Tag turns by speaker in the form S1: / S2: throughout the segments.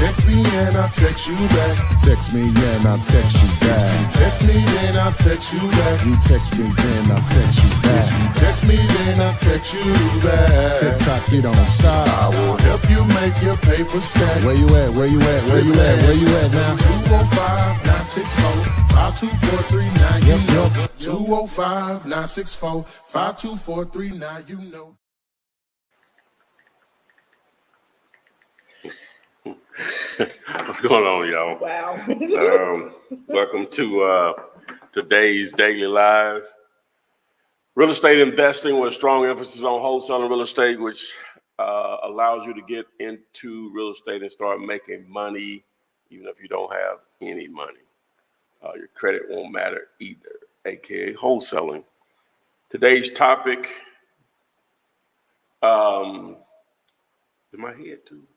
S1: text me and I'll text you back.
S2: Text me and I'll text you back.
S1: Text me then I'll text you back.
S2: You text me then I'll text you back.
S1: Text me then I'll text you back.
S2: TikTok, you don't stop.
S1: I will help you make your paper stack.
S2: Where you at? Where you at? Where you at? Where you at now?
S1: 205-964-5243. You know. 205-964-5243. You know.
S3: What's going on, y'all?
S4: Wow.
S3: Welcome to today's Daily Live. Real estate investing with a strong emphasis on wholesaling real estate, which allows you to get into real estate and start making money, even if you don't have any money. Your credit won't matter either, aka wholesaling. Today's topic, in my head too.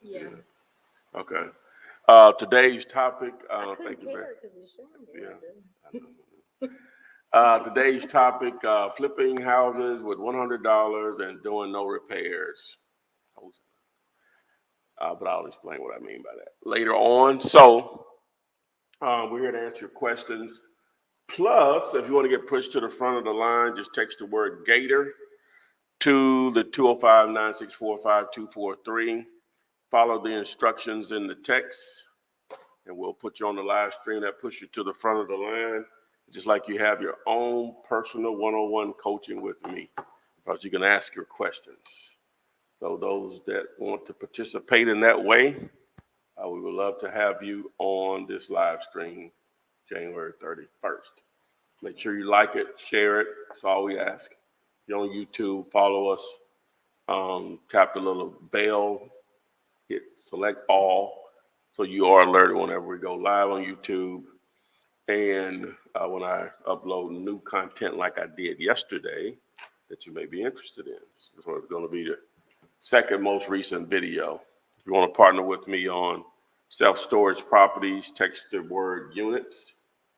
S4: Yeah.
S3: Okay. Today's topic. Thank you, today's topic: flipping houses with $100 and doing no repairs. But I'll explain what I mean by that later on. So we're here to answer your questions. Plus, if you want to get pushed to the front of the line, just text the word Gator to the 205-964-5243. Follow the instructions in the text, and we'll put you on the live stream that push you to the front of the line, just like you have your own personal one-on-one coaching with me, because you can ask your questions. So those that want to participate in that way, we would love to have you on this live stream January 31st. Make sure you like it, share it. That's all we ask. If you're on YouTube, follow us. Tap the little bell. Hit select all, so you are alerted whenever we go live on YouTube, and when I upload new content like I did yesterday that you may be interested in. This is going to be the second most recent video. If you want to partner with me on self-storage properties, text the word units,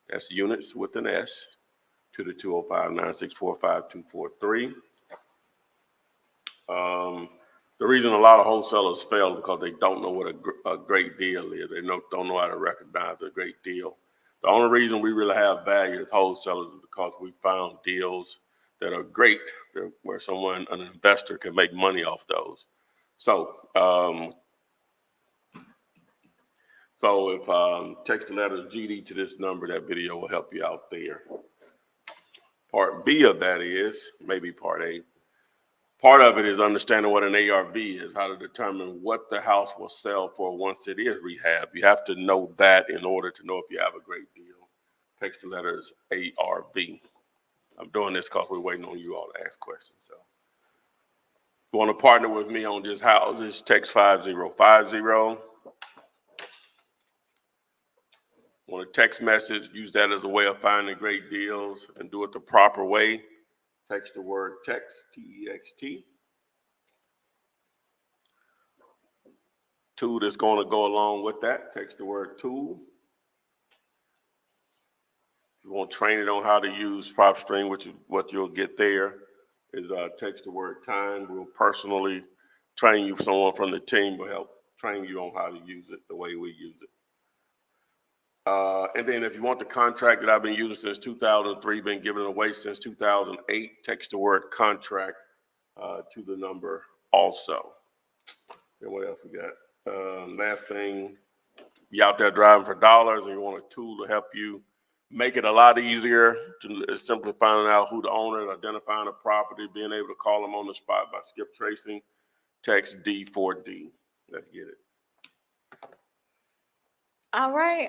S3: that's units with an S, to the 205-964-5243. The reason a lot of wholesalers fail is because they don't know what a great deal is. They don't know how to recognize a great deal. The only reason we really have value as wholesalers is because we found deals that are great, where an investor can make money off those. So if text the letter GD to this number, that video will help you out there. Part B of that is, maybe part A. Part of it is understanding what an ARV is, how to determine what the house will sell for once it is rehab. You have to know that in order to know if you have a great deal. Text the letters ARV. I'm doing this because we're waiting on you all to ask questions. So if you want to partner with me on just houses, text 5050. Want a text message, use that as a way of finding great deals and do it the proper way. Text the word text, T-E-X-T. Tool that's going to go along with that, text the word tool. If you want training on how to use PropStream, which is what you'll get there, is text the word time. We'll personally train you. Someone from the team will help train you on how to use it the way we use it. And then if you want the contract that I've been using since 2003, been giving away since 2008, text the word contract to the number also. And what else we got? Last thing, you out there driving for dollars and you want a tool to help you make it a lot easier, to simply finding out who the owner is, identifying a property, being able to call them on the spot by skip tracing, text D4D. Let's get it.
S4: All right.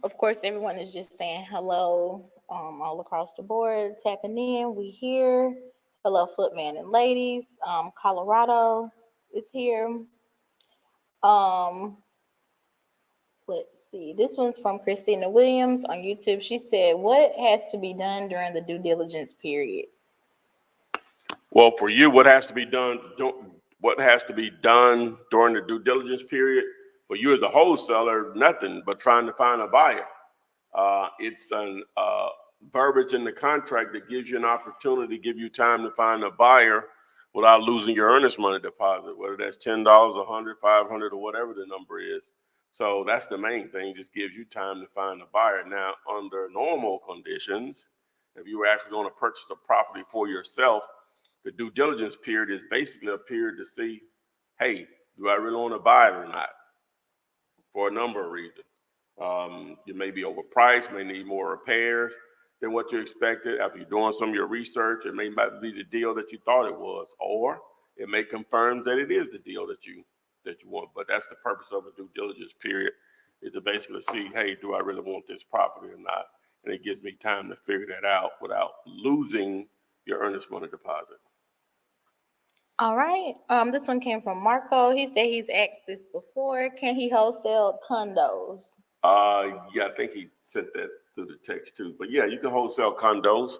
S4: Of course, everyone is just saying hello all across the board, tapping in. We here. Hello, footman and ladies. Colorado is here. Let's see. This one's from Christina Williams on YouTube. She said, what has to be done during the due diligence period?
S3: Well, for you, what has to be done during the due diligence period? For you as a wholesaler, nothing but trying to find a buyer. It's an verbiage in the contract that gives you an opportunity, give you time to find a buyer without losing your earnest money deposit, whether that's $10, 100, 500, or whatever the number is. So that's the main thing, just gives you time to find a buyer. Now, under normal conditions, if you were actually going to purchase a property for yourself, the due diligence period is basically a period to see, hey, do I really want to buy it or not? For a number of reasons. You may be overpriced, may need more repairs than what you expected. After you're doing some of your research, it may not be the deal that you thought it was, or it may confirm that it is the deal that you want. But that's the purpose of a due diligence period, is to basically see, hey, do I really want this property or not? And it gives me time to figure that out without losing your earnest money deposit.
S4: All right. This one came from Marco. He said he's asked this before. Can he wholesale condos?
S3: Yeah, I think he sent that through the text too. But yeah, you can wholesale condos.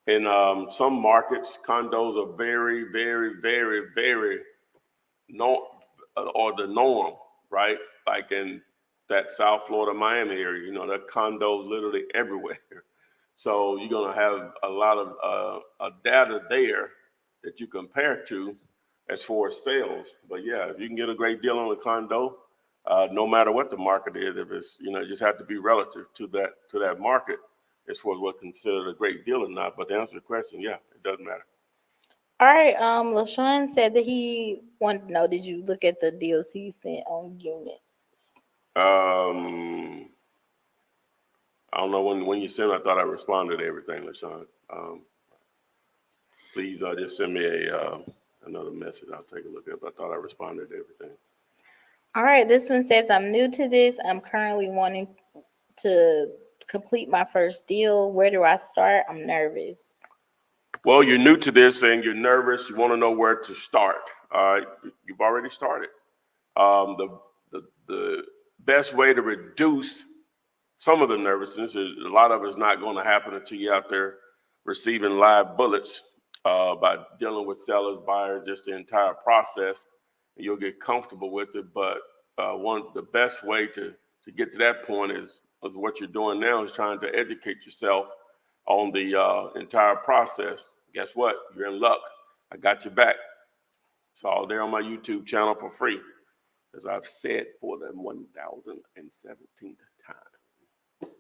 S3: In some markets, condos are very, very, very, very or the norm, right? Like in that South Florida, Miami area, there are condos literally everywhere. So you're gonna have a lot of data there that you compare to as far as sales. But yeah, if you can get a great deal on a condo, no matter what the market is, if it's, it just have to be relative to that market as far as what's considered a great deal or not. But to answer the question, yeah, it doesn't matter.
S4: All right. LaShawn said that he wanted to know, did you look at the deals he sent on unit?
S3: I don't know when you sent. I thought I responded to everything, LaShawn. Please just send me another message. I'll take a look at it. But I thought I responded to everything.
S4: All right. This one says, I'm new to this. I'm currently wanting to complete my first deal. Where do I start? I'm nervous.
S3: Well, you're new to this and you're nervous. You want to know where to start. You've already started. The best way to reduce some of the nervousness is a lot of it's not going to happen until you're out there receiving live bullets by dealing with sellers, buyers, just the entire process. And you'll get comfortable with it. But the best way to get to that point is what you're doing now is trying to educate yourself on the entire process. Guess what? You're in luck. I got your back. It's all there on my YouTube channel for free, as I've said for the 1017th time.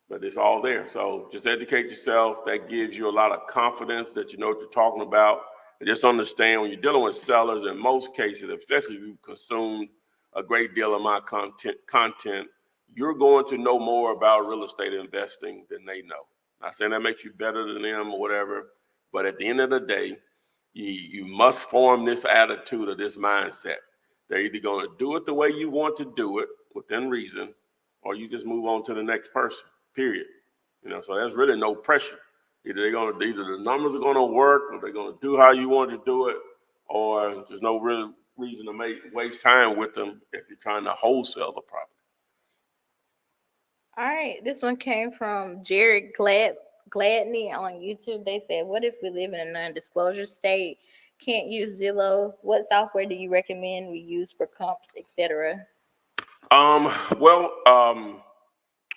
S3: But it's all there. So just educate yourself. That gives you a lot of confidence that you know what you're talking about. And just understand when you're dealing with sellers, in most cases, especially if you consume a great deal of my content, you're going to know more about real estate investing than they know. Not saying that makes you better than them or whatever, but at the end of the day, you must form this attitude or this mindset. They're either going to do it the way you want to do it within reason, or you just move on to the next person, period. So there's really no pressure. Either the numbers are going to work, or they're going to do how you want to do it, or there's no real reason to waste time with them if you're trying to wholesale the property.
S4: All right, this one came from Jared Gladney on YouTube. They said, what if we live in a non-disclosure state, can't use Zillow? What software do you recommend we use for comps, etc.?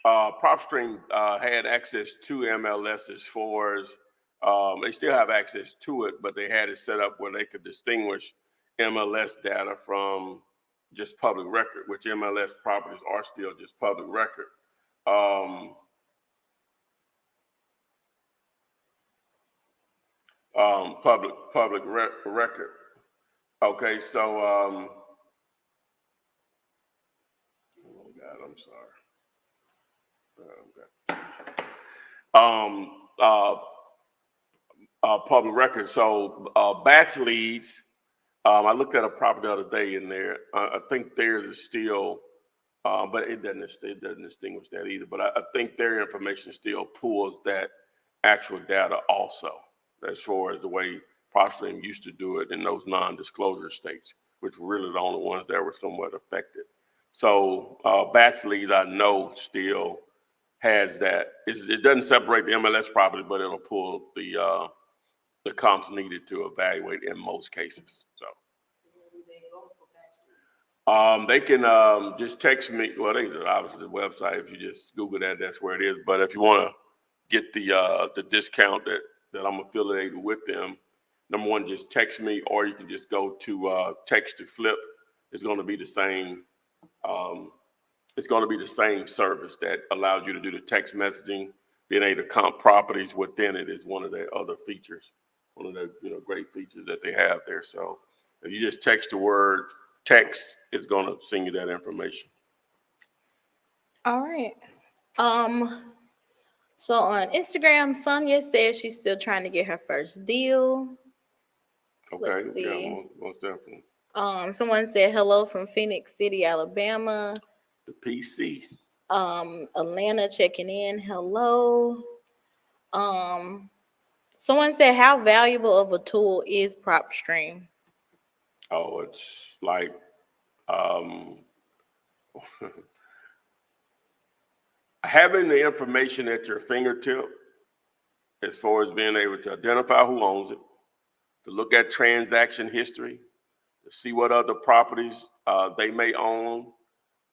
S3: PropStream had access to MLS as far as they still have access to it, but they had it set up where they could distinguish MLS data from just public record, which MLS properties are still just public record. Public record. Okay, so oh God, I'm sorry. Public record. So batch leads. I looked at a property the other day in there. I think theirs is still, but it doesn't distinguish that either. But I think their information still pulls that actual data also, as far as the way PropStream used to do it in those non-disclosure states, which were really the only ones that were somewhat affected. So batch leads, I know, still has that. It doesn't separate the MLS property, but it'll pull the comps needed to evaluate in most cases. So they can just text me. Well, they obviously the website. If you just Google that, that's where it is. But if you want to get the discount that I'm affiliated with them, number one, just text me, or you can just go to text to flip. It's going to be the same. It's going to be the same service that allows you to do the text messaging. Being able to comp properties within it is one of their other features, one of the great features that they have there. So if you just text the word text, it's going to send you that information.
S4: All right. So on Instagram, Sonia says she's still trying to get her first deal.
S3: Okay,
S4: Let's see.
S3: yeah, most definitely.
S4: Someone said hello from Phoenix City, Alabama.
S3: The PC.
S4: Atlanta checking in. Hello. Someone said, how valuable of a tool is PropStream?
S3: Oh, it's like having the information at your fingertip as far as being able to identify who owns it, to look at transaction history, to see what other properties they may own,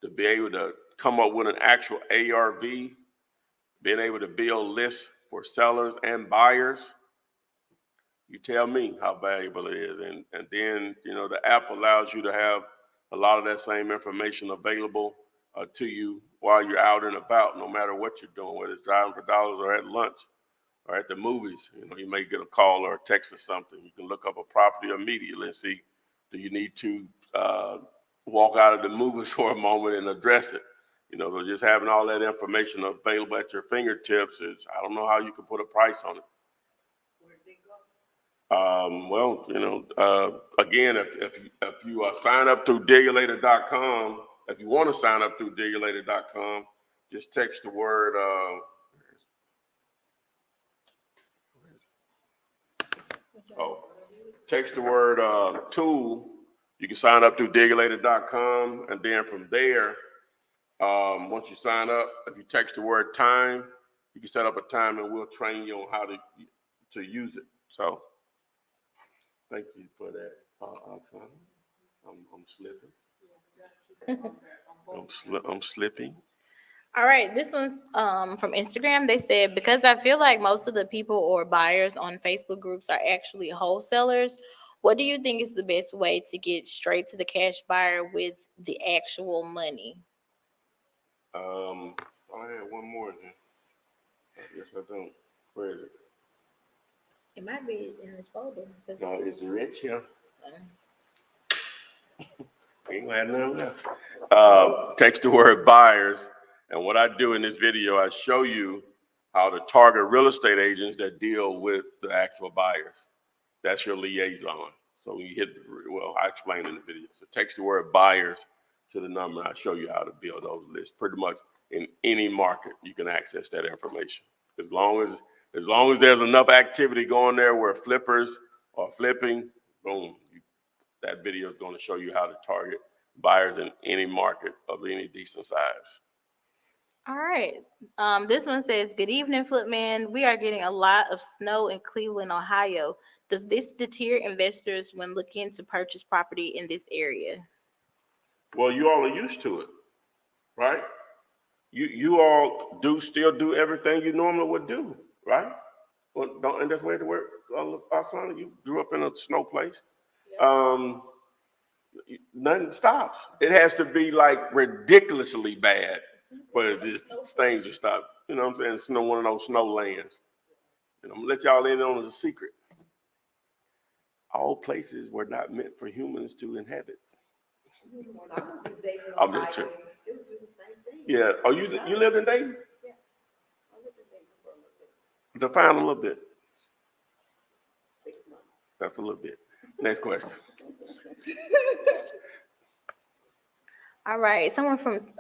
S3: to be able to come up with an actual ARV, being able to build lists for sellers and buyers. You tell me how valuable it is. And then, the app allows you to have a lot of that same information available to you while you're out and about, no matter what you're doing, whether it's driving for dollars or at lunch or at the movies. You may get a call or a text or something. You can look up a property immediately and see, do you need to walk out of the movies for a moment and address it? So just having all that information available at your fingertips is, I don't know how you can put a price on it. Well, again, if you sign up through diligence.com, if you want to sign up through diligence.com, just text the word text the word tool. You can sign up through diligence.com, and then from there, once you sign up, if you text the word time, you can set up a time and we'll train you on how to use it. So thank you for that, Oksana. I'm slipping. I'm slipping.
S4: All right, this one's from Instagram. They said, because I feel like most of the people or buyers on Facebook groups are actually wholesalers, what do you think is the best way to get straight to the cash buyer with the actual money?
S3: I had one more then. I guess I don't. Where is it?
S4: It might be in this folder.
S3: No, it's rich here. Ain't gonna have none left. Text the word buyers. And what I do in this video, I show you how to target real estate agents that deal with the actual buyers. That's your liaison. So when you hit, I explained in the video. So text the word buyers to the number. I show you how to build those lists. Pretty much in any market, you can access that information. As long as there's enough activity going there where flippers are flipping, boom, that video is going to show you how to target buyers in any market of any decent size.
S4: All right. This one says, good evening, Flipman. We are getting a lot of snow in Cleveland, Ohio. Does this deter investors when looking to purchase property in this area? Well,
S3: you all are used to it, right? You all still do everything you normally would do, right? Well, and that's where to work. Oksana, you grew up in a snow place. Yeah. Nothing stops. It has to be like ridiculously bad for these things to stop. You know what I'm saying? It's one of those snow lands. And I'm gonna let y'all in on a secret. All places were not meant for humans to inhabit. I'm just tripping. Yeah. Oh, you lived in Dayton? Yeah. I lived in Dayton for a little bit. Define a little bit.
S4: 6 months.
S3: That's a little bit. Next question.
S4: All right. Someone from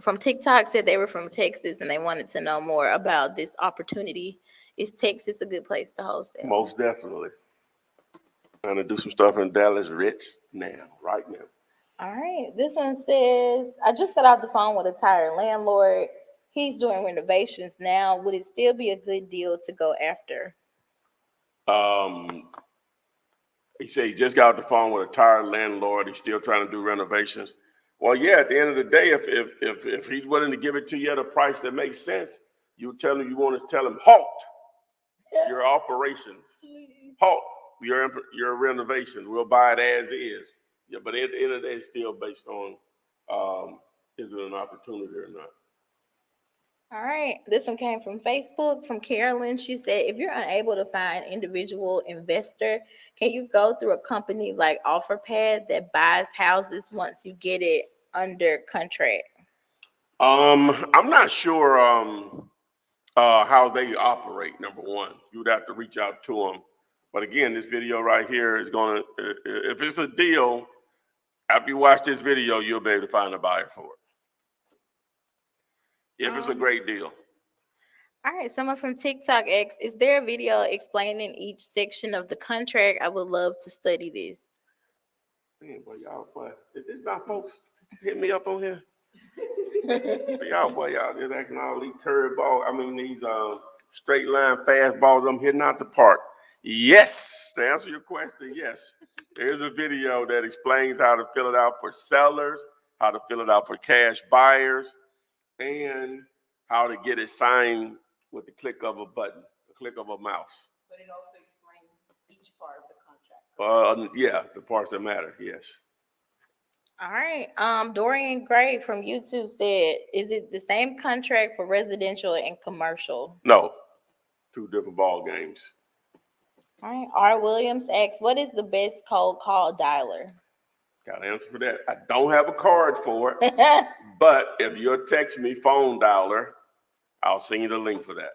S4: from TikTok said they were from Texas and they wanted to know more about this opportunity. Is Texas a good place to wholesale?
S3: Most definitely. Trying to do some stuff in Dallas right now.
S4: All right. This one says, I just got off the phone with a tired landlord. He's doing renovations now. Would it still be a good deal to go after?
S3: He said he just got off the phone with a tired landlord. He's still trying to do renovations. Well, yeah, at the end of the day, if he's willing to give it to you at a price that makes sense, you want to tell him halt. your operations. Halt your renovations. We'll buy it as is. Yeah, but at the end of the day, it's still based on is it an opportunity or not.
S4: All right. This one came from Facebook from Carolyn. She said, if you're unable to find individual investor, can you go through a company like OfferPad that buys houses once you get it under contract?
S3: I'm not sure how they operate. Number one, you would have to reach out to them. But again, this video right here is going to, if it's a deal, after you watch this video, you'll be able to find a buyer for it. If it's a great deal.
S4: All right, someone from TikTok asks, is there a video explaining each section of the contract? I would love to study this.
S3: Man, boy, y'all, boy, it's not folks hit me up on here. Y'all, boy, y'all just acting all these curveball. I mean, these straight line fast balls I'm hitting out the park. Yes, to answer your question, yes. There's a video that explains how to fill it out for sellers, how to fill it out for cash buyers, and how to get it signed with the click of a button, the click of a mouse.
S5: But it also explains each part of the contract.
S3: Yeah, the parts that matter, yes.
S4: All right. Dorian Gray from YouTube said, is it the same contract for residential and commercial?
S3: No, two different ball games.
S4: All right. R. Williams asks, what is the best cold call dialer?
S3: Got an answer for that. I don't have a card for it, but if you'll text me phone dialer, I'll send you the link for that.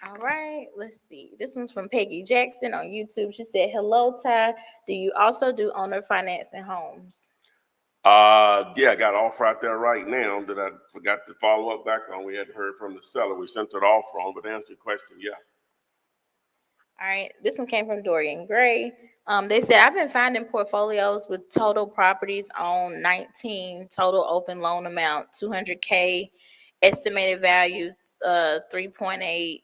S4: All right, let's see. This one's from Peggy Jackson on YouTube. She said, hello, Ty. Do you also do owner financing homes?
S3: Yeah, I got an offer out there right now that I forgot to follow up back on. We hadn't heard from the seller. We sent it offer on, but to answer your question, yeah.
S4: All right, this one came from Dorian Gray. They said, I've been finding portfolios with total properties on 19, total open loan amount, 200K, estimated value, 3.8.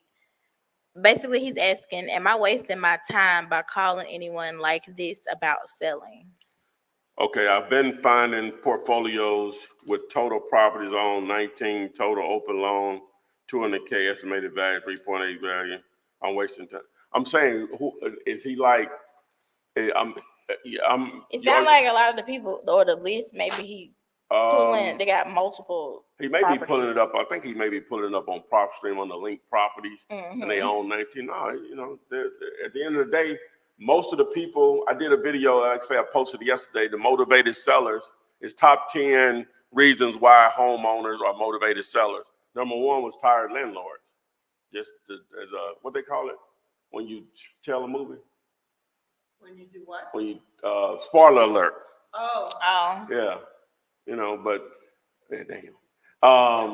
S4: Basically, he's asking, am I wasting my time by calling anyone like this about selling?
S3: Okay, I've been finding portfolios with total properties on 19, total open loan, 200K, estimated value, 3.8 value. I'm wasting time. I'm saying, who is he like? It
S4: sounds like a lot of the people or the list, maybe he pulling, they got multiple.
S3: He may be pulling it up. I think he may be pulling it up on PropStream on the link properties, and they own 19. No, you know, at the end of the day, most of the people, I did a video, like I say, I posted yesterday, the motivated sellers is top 10 reasons why homeowners are motivated sellers. Number one was tired landlords. Just as a, what they call it when you tell a movie?
S5: When you do what?
S3: When you, spoiler alert.
S5: Oh.
S3: Yeah, you know, but damn.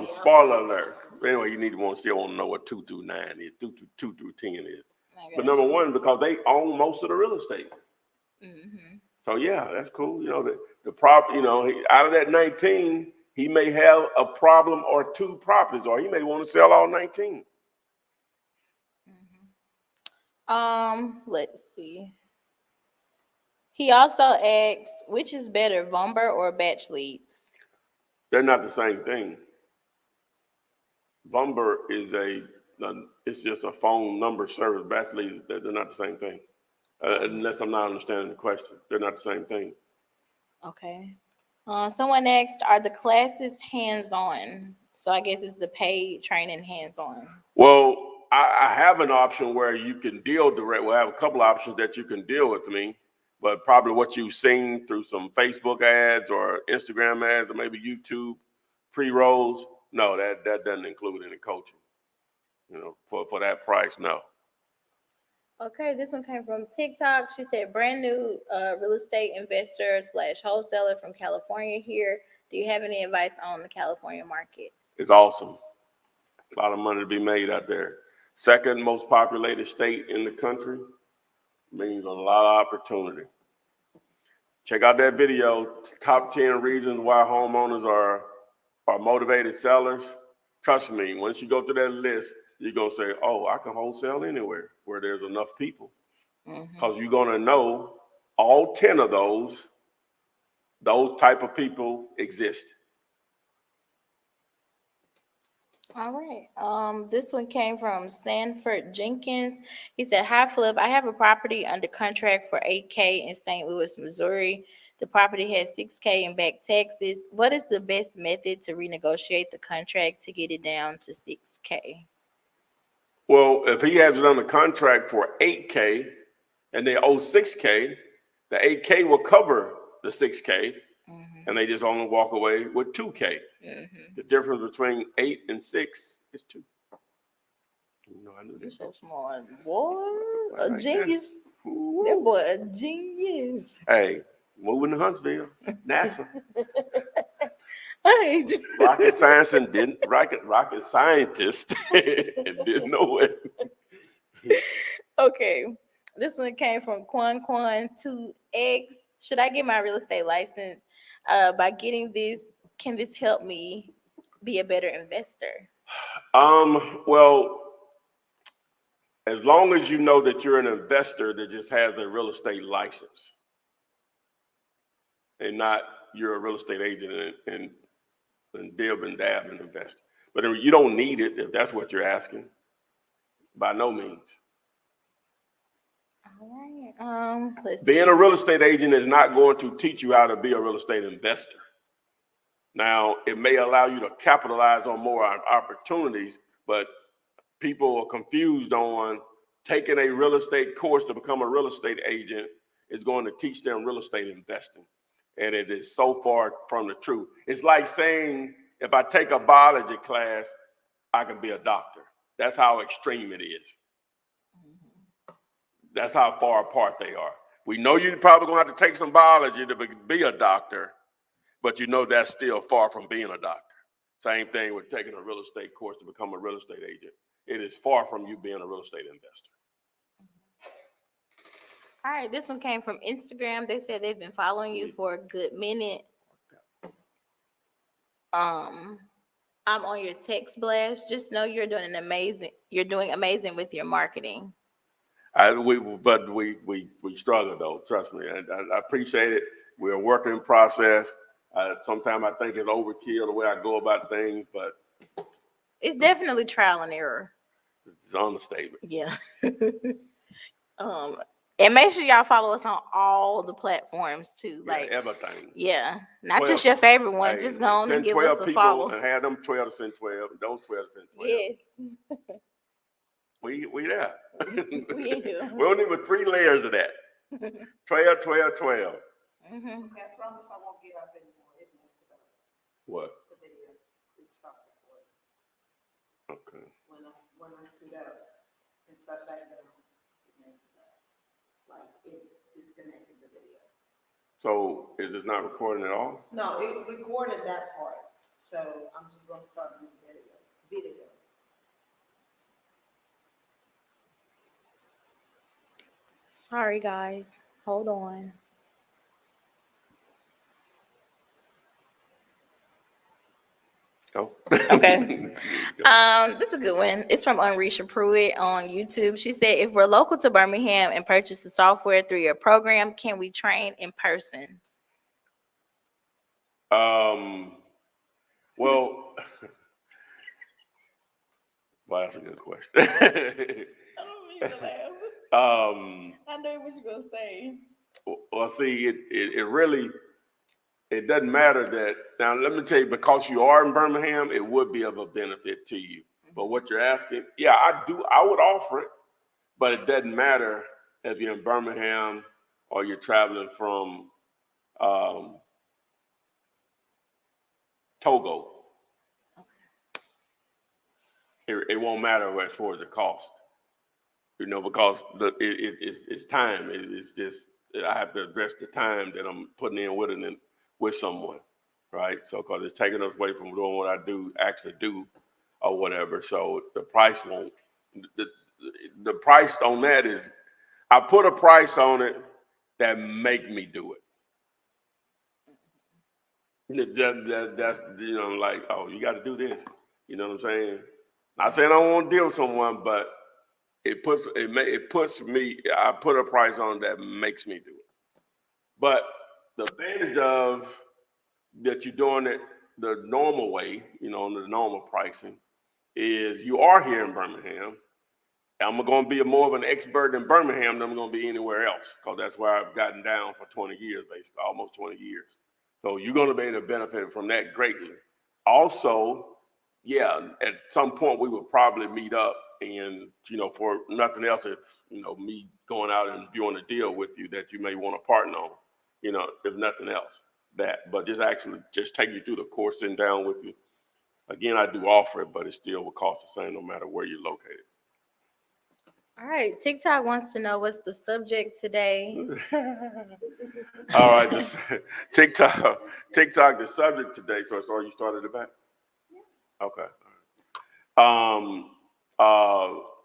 S3: Spoiler alert. Anyway, you need to still want to know what 2 through 9 is, 2 through 10 is. But number one, because they own most of the real estate.
S4: Mm-hmm.
S3: So yeah, that's cool. You know, the prop, you know, out of that 19, he may have a problem or 2 properties, or he may want to sell all 19.
S4: Let's see. He also asks, which is better, Vumber or batch leads?
S3: They're not the same thing. Vumber is it's just a phone number service. Batch leads, they're not the same thing. Unless I'm not understanding the question. They're not the same thing.
S4: Okay. Someone asked, are the classes hands-on? So I guess it's the paid training hands-on.
S3: Well, I have an option where you can deal direct. Well, I have a couple options that you can deal with me, but probably what you've seen through some Facebook ads or Instagram ads or maybe YouTube pre-rolls, no, that doesn't include any coaching. You know, for that price, no.
S4: Okay, this one came from TikTok. She said, brand new real estate investor / wholesaler from California here. Do you have any advice on the California market?
S3: It's awesome. A lot of money to be made out there. Second most populated state in the country, means a lot of opportunity. Check out that video, top 10 reasons why homeowners are motivated sellers. Trust me, once you go through that list, you're going to say, oh, I can wholesale anywhere where there's enough people. Because you're going to know all 10 of those type of people exist.
S4: All right. This one came from Sanford Jenkins. He said, "Hi, Flip. I have a property under contract for 8K in St. Louis, Missouri. The property has 6K in back taxes. What is the best method to renegotiate the contract to get it down to 6K?"
S3: Well, if he has it under contract for 8K and they owe 6K, the 8K will cover the 6K, and they just only walk away with 2K. The difference between 8 and 6 is 2. You know, I knew
S4: You're
S3: this.
S4: so smart, boy. A
S3: Like
S4: genius. That boy a genius.
S3: Hey, moving to Huntsville, NASA.
S4: Hey.
S3: Rocket science and didn't rocket scientist and didn't know it.
S4: Okay. This one came from Quan2X. Should I get my real estate license? By getting this, can this help me be a better investor?
S3: Well, as long as you know that you're an investor that just has a real estate license, and not you're a real estate agent and dib and dab and invest. But you don't need it if that's what you're asking. By no means.
S4: All right. Let's
S3: Being
S4: see.
S3: a real estate agent is not going to teach you how to be a real estate investor. Now, it may allow you to capitalize on more opportunities, but people are confused on taking a real estate course to become a real estate agent is going to teach them real estate investing. And it is so far from the truth. It's like saying, if I take a biology class, I can be a doctor. That's how extreme it is. That's how far apart they are. We know you're probably going to have to take some biology to be a doctor, but you know that's still far from being a doctor. Same thing with taking a real estate course to become a real estate agent. It is far from you being a real estate investor.
S4: All right, this one came from Instagram. They said they've been following you for a good minute. I'm on your text blast. Just know you're doing amazing with your marketing.
S3: We struggle though. Trust me. I appreciate it. We're a working process. Sometimes I think it's overkill the way I go about things, but
S4: It's definitely trial and error.
S3: it's an understatement.
S4: Yeah. And make sure y'all follow us on all the platforms too. Like
S3: Everything.
S4: yeah, not
S3: 12
S4: just your favorite one.
S3: Hey,
S4: just go on and
S3: send
S4: give
S3: 12
S4: us a
S3: people
S4: follow.
S3: and have them 12 to send 12. Those 12 to send 12.
S4: Yes.
S3: We there.
S4: We in here.
S3: We don't even 3 layers of that. 12, 12, 12.
S4: Mm-hmm.
S5: Okay, I promise I won't get up anymore. It messed it up.
S3: What?
S5: The video. It stopped recording.
S3: Okay.
S5: When I stood up and sat back down, it messed it up. Like it disconnected the video.
S3: So is it not recording at all?
S5: No, it recorded that part. So I'm just gonna start the video.
S4: Sorry, guys. Hold on.
S3: Oh.
S4: Okay. This is a good one. It's from Unreisha Pruitt on YouTube. She said, if we're local to Birmingham and purchase the software through your program, can we train in person?
S3: Well, that's a good question.
S4: I don't mean to laugh. I know what you're gonna say.
S3: Well, see, it really, it doesn't matter that, now let me tell you, because you are in Birmingham, it would be of a benefit to you. But what you're asking, yeah, I would offer it, but it doesn't matter if you're in Birmingham or you're traveling from Togo. It won't matter as far as the cost, because it's time. It's just I have to address the time that I'm putting in with someone, right? So because it's taking us away from doing what I actually do or whatever. So the price won't. The price on that is I put a price on it that make me do it. That's like, oh, you got to do this. You know what I'm saying? Not saying I don't want to deal with someone, but I put a price on that makes me do it. But the advantage of that you're doing it the normal way, the normal pricing, is you are here in Birmingham. I'm going to be more of an expert in Birmingham than I'm going to be anywhere else, because that's where I've gotten down for 20 years, basically, almost 20 years. So you're going to be able to benefit from that greatly. Also, yeah, at some point we would probably meet up and, for nothing else, if, me going out and viewing a deal with you that you may want to partner on, if nothing else, but just take you through the course, sitting down with you. Again, I do offer it, but it still will cost the same no matter where you're located.
S4: All right, TikTok wants to know what's the subject today.
S3: All right, TikTok, the subject today. So you started it back? Yeah. Okay.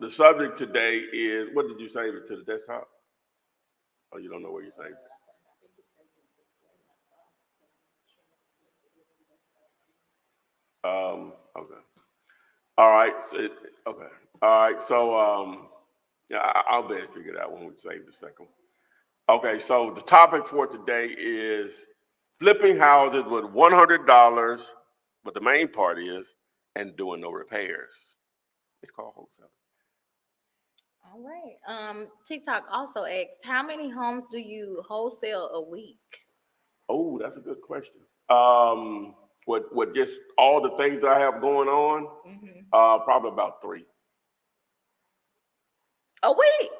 S3: The subject today is, what did you save it to the desktop? Oh, you don't know where you saved it? Okay. All right. Okay. All right. So, yeah, I'll be able to figure it out when we save the second one. Okay. So the topic for today is flipping houses with $100, but the main part is, and doing no repairs. It's called wholesaling.
S4: All right. TikTok also asked, how many homes do you wholesale a week?
S3: Oh, that's a good question. With just all the things I have going on, probably about 3.
S4: A week?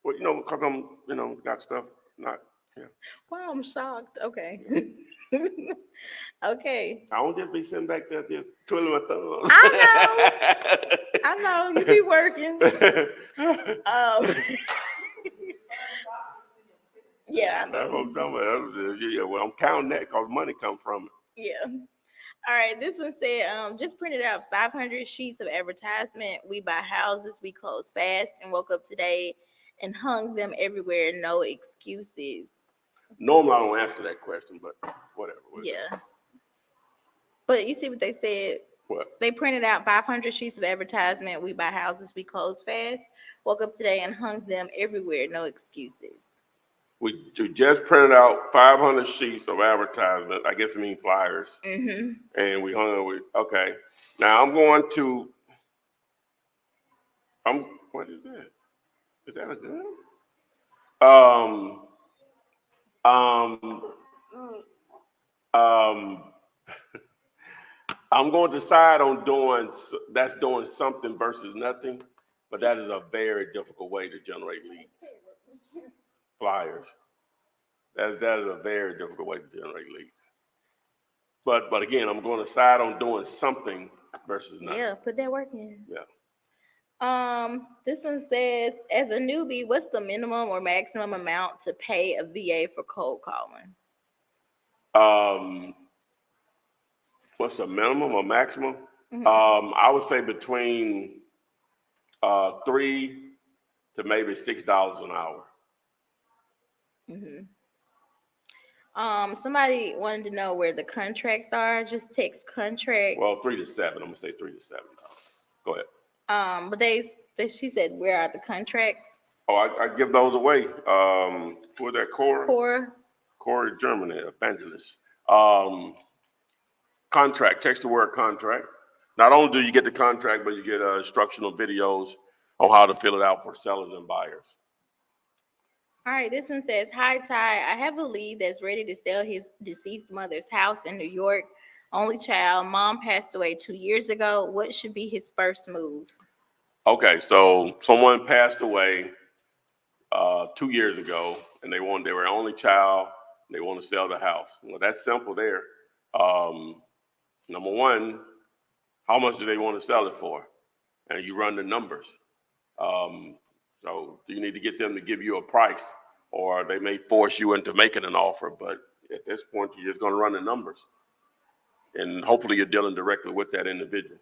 S3: Well, because I'm, got stuff, not, yeah.
S4: Wow, I'm shocked. Okay. Okay.
S3: I don't just be sitting back there just twiddling my thumbs.
S4: I know. You be working. Yeah, I
S3: That's what
S4: know.
S3: I'm talking about. Yeah, well, I'm counting that because money comes from it.
S4: Yeah. All right. This one said, just printed out 500 sheets of advertisement. We buy houses, we close fast, and woke up today and hung them everywhere. No excuses.
S3: Normally, I don't answer that question, but whatever.
S4: Yeah. But you see what they said?
S3: What?
S4: They printed out 500 sheets of advertisement. We buy houses, we close fast. Woke up today and hung them everywhere. No excuses.
S3: We just printed out 500 sheets of advertisement. I guess it means flyers. And we hung it with, okay. Now I'm going to, what is that? Is that a gun? I'm going to decide on doing something versus nothing, but that is a very difficult way to generate leads. Flyers. That is a very difficult way to generate leads. But again, I'm going to decide on doing something versus nothing.
S4: Yeah, put that work in.
S3: Yeah.
S4: This one says, as a newbie, what's the minimum or maximum amount to pay a VA for cold calling?
S3: What's the minimum or maximum? I would say between $3 to maybe $6 an hour.
S4: Somebody wanted to know where the contracts are. Just text contract.
S3: Well, 3 to 7. I'm gonna say $3 to $7. Go ahead.
S4: But she said, where are the contracts?
S3: Oh, I give those away. Who that?
S4: Cora,
S3: Germany, evangelist. Contract, text the word contract. Not only do you get the contract, but you get instructional videos on how to fill it out for sellers and buyers.
S4: All right, this one says, hi, Ty. I have a lead that's ready to sell his deceased mother's house in New York. Only child. Mom passed away 2 years ago. What should be his first move?
S3: Okay, so someone passed away 2 years ago, and they were only child. And they want to sell the house. Well, that's simple there. Number one, how much do they want to sell it for? And you run the numbers. So you need to get them to give you a price, or they may force you into making an offer. But at this point, you're just going to run the numbers. And hopefully you're dealing directly with that individual.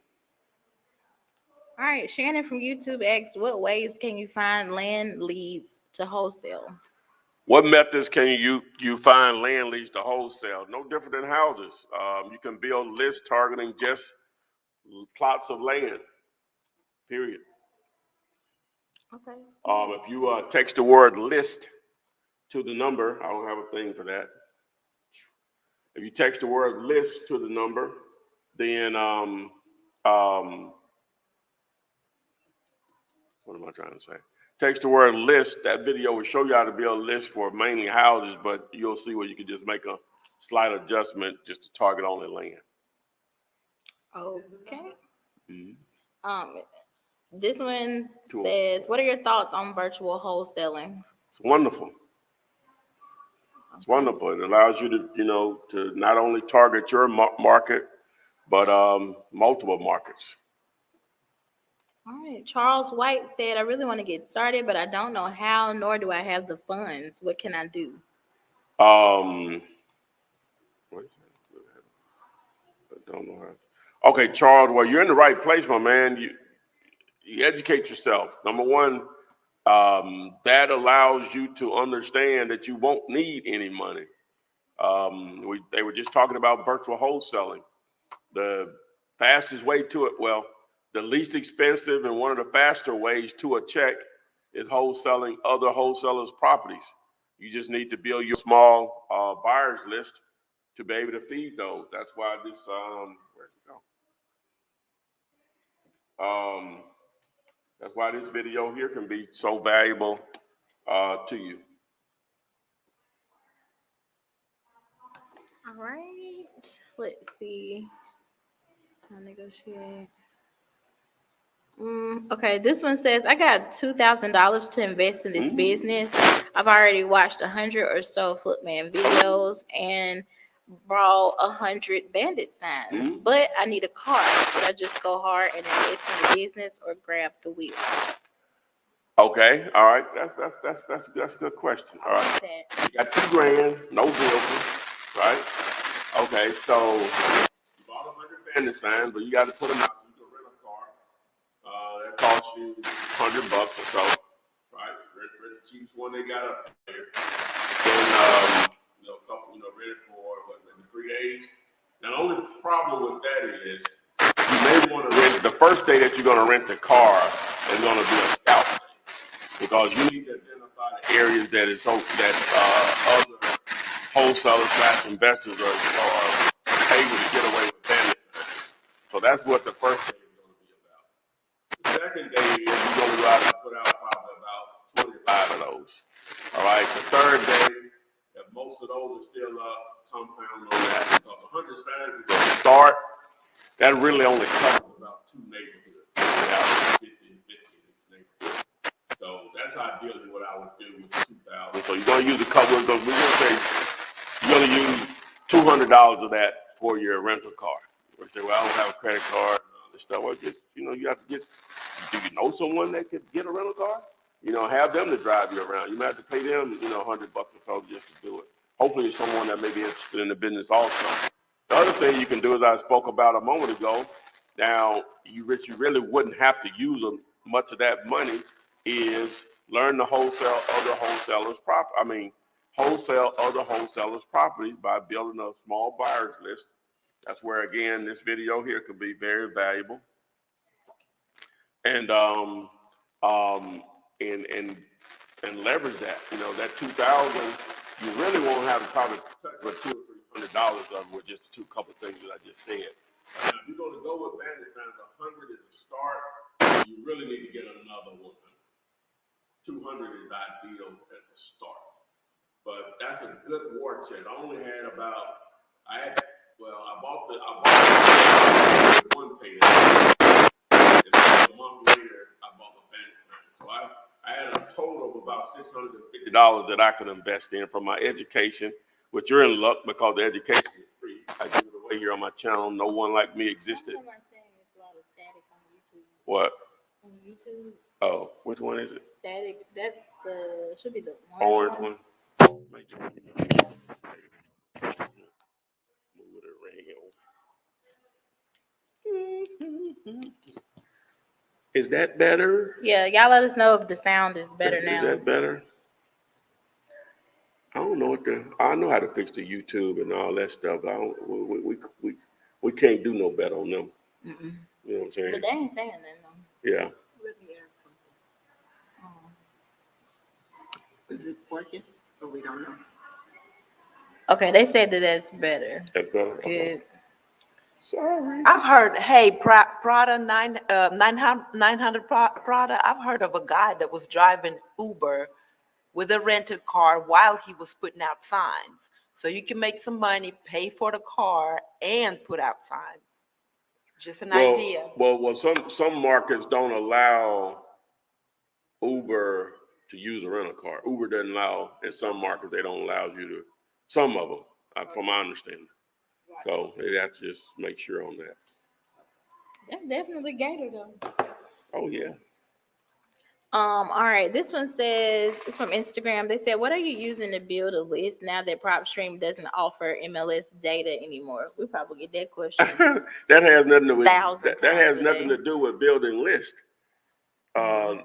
S4: All right, Shannon from YouTube asked, what ways can you find land leads to wholesale?
S3: What methods can you find land leads to wholesale? No different than houses. You can build lists targeting just plots of land, period.
S4: Okay.
S3: If you text the word list to the number, I don't have a thing for that. If you text the word list to the number, then What am I trying to say? Takes the word list. That video will show you how to build a list for mainly houses, but you'll see where you can just make a slight adjustment just to target only land.
S4: Okay.
S3: Mhm.
S4: This one
S3: Cool.
S4: says, what are your thoughts on virtual wholesaling?
S3: It's wonderful. It's wonderful. It allows you to, to not only target your market, but multiple markets.
S4: All right. Charles White said, I really want to get started, but I don't know how, nor do I have the funds. What can I do?
S3: What is that? I don't know how. Okay, Charles, well, you're in the right place, my man. You educate yourself. Number one, that allows you to understand that you won't need any money. They were just talking about virtual wholesaling. The fastest way to it, well, the least expensive and one of the faster ways to a check is wholesaling other wholesalers' properties. You just need to build your small buyers list to be able to feed those. That's why this, where'd it go? That's why this video here can be so valuable to you.
S4: All right. Let's see. I'll negotiate. Okay, this one says, I got $2,000 to invest in this business. I've already watched 100 or so Footman videos and bought 100 bandit signs, but I need a car. Should I just go hard and invest in the business or grab the wheel?
S3: Okay, all right. That's a good question. All right. You got $2,000, no vehicle, right? Okay, so you bought 100 bandit signs, but you got to put them out. You can rent a car. That costs you $100 or so, right? Rent the cheapest one they got up there. Then a couple, rent it for maybe 3 days. Now the only problem with that is you may want to rent the first day that you're going to rent the car is going to be a scout day, because you need to identify the areas that is so that other wholesalers / investors are able to get away with bandit signs. So that's what the first day is going to be about. The second day is you're going to go out and put out probably about 25 of those. All right. The third day, if most of those are still up, compound on that, because 100 signs is a start. That really only covers about 2 neighborhoods. Out 50 and 50 in each neighborhood. So that's ideally what I would do with 2,000. So you're going to use a couple of those. We're going to say you're going to use $200 of that for your rental car. You say, well, I don't have a credit card and all this stuff. Well, just, you have to get, do you know someone that could get a rental car? Have them to drive you around. You might have to pay them, $100 or so just to do it. Hopefully it's someone that may be interested in the business also. The other thing you can do, as I spoke about a moment ago, now you really wouldn't have to use much of that money, is learn to wholesale other wholesalers' wholesale other wholesalers' properties by building a small buyers list. That's where, again, this video here could be very valuable. And leverage that. That 2,000, you really won't have to probably touch but $200 or $300 of with just the couple things that I just said. Now, if you're going to go with bandit signs, 100 is a start. You really need to get another one. 200 is ideal as a start. But that's a good war chest. I only had I bought the one page. And a month later, I bought my bandit sign. So I had a total of about $650 that I could invest in from my education, which you're in luck because the education is free. I give it away here on my channel. No one like me existed. What?
S4: On YouTube.
S3: Oh, which one is it?
S4: Static. That's should be the
S3: Orange one. Move it around. Is that better?
S4: Yeah, y'all let us know if the sound is better now.
S3: Is that better? I don't know I know how to fix the YouTube and all that stuff. We can't do no better on them.
S4: Mm-mm.
S3: You know what I'm saying?
S4: But they ain't saying that though.
S3: Yeah.
S5: Let me ask something. Is it working? Or we don't know?
S4: Okay, they said that that's better.
S3: That's better.
S4: Good.
S3: Sorry.
S5: I've heard, hey, Prada 900 Prada. I've heard of a guy that was driving Uber with a rented car while he was putting out signs. So you can make some money, pay for the car, and put out signs. Just an idea.
S3: Well, some markets don't allow Uber to use a rental car. Uber doesn't allow, in some markets, they don't allow you to, some of them, from my understanding. So they have to just make sure on that.
S4: That's definitely Gator though.
S3: Oh, yeah.
S4: All right, this one says, it's from Instagram. They said, what are you using to build a list now that PropStream doesn't offer MLS data anymore? We probably get that question.
S3: That has nothing to do with,
S4: Thousand
S3: that has
S4: times a
S3: nothing
S4: day.
S3: to do with building lists. The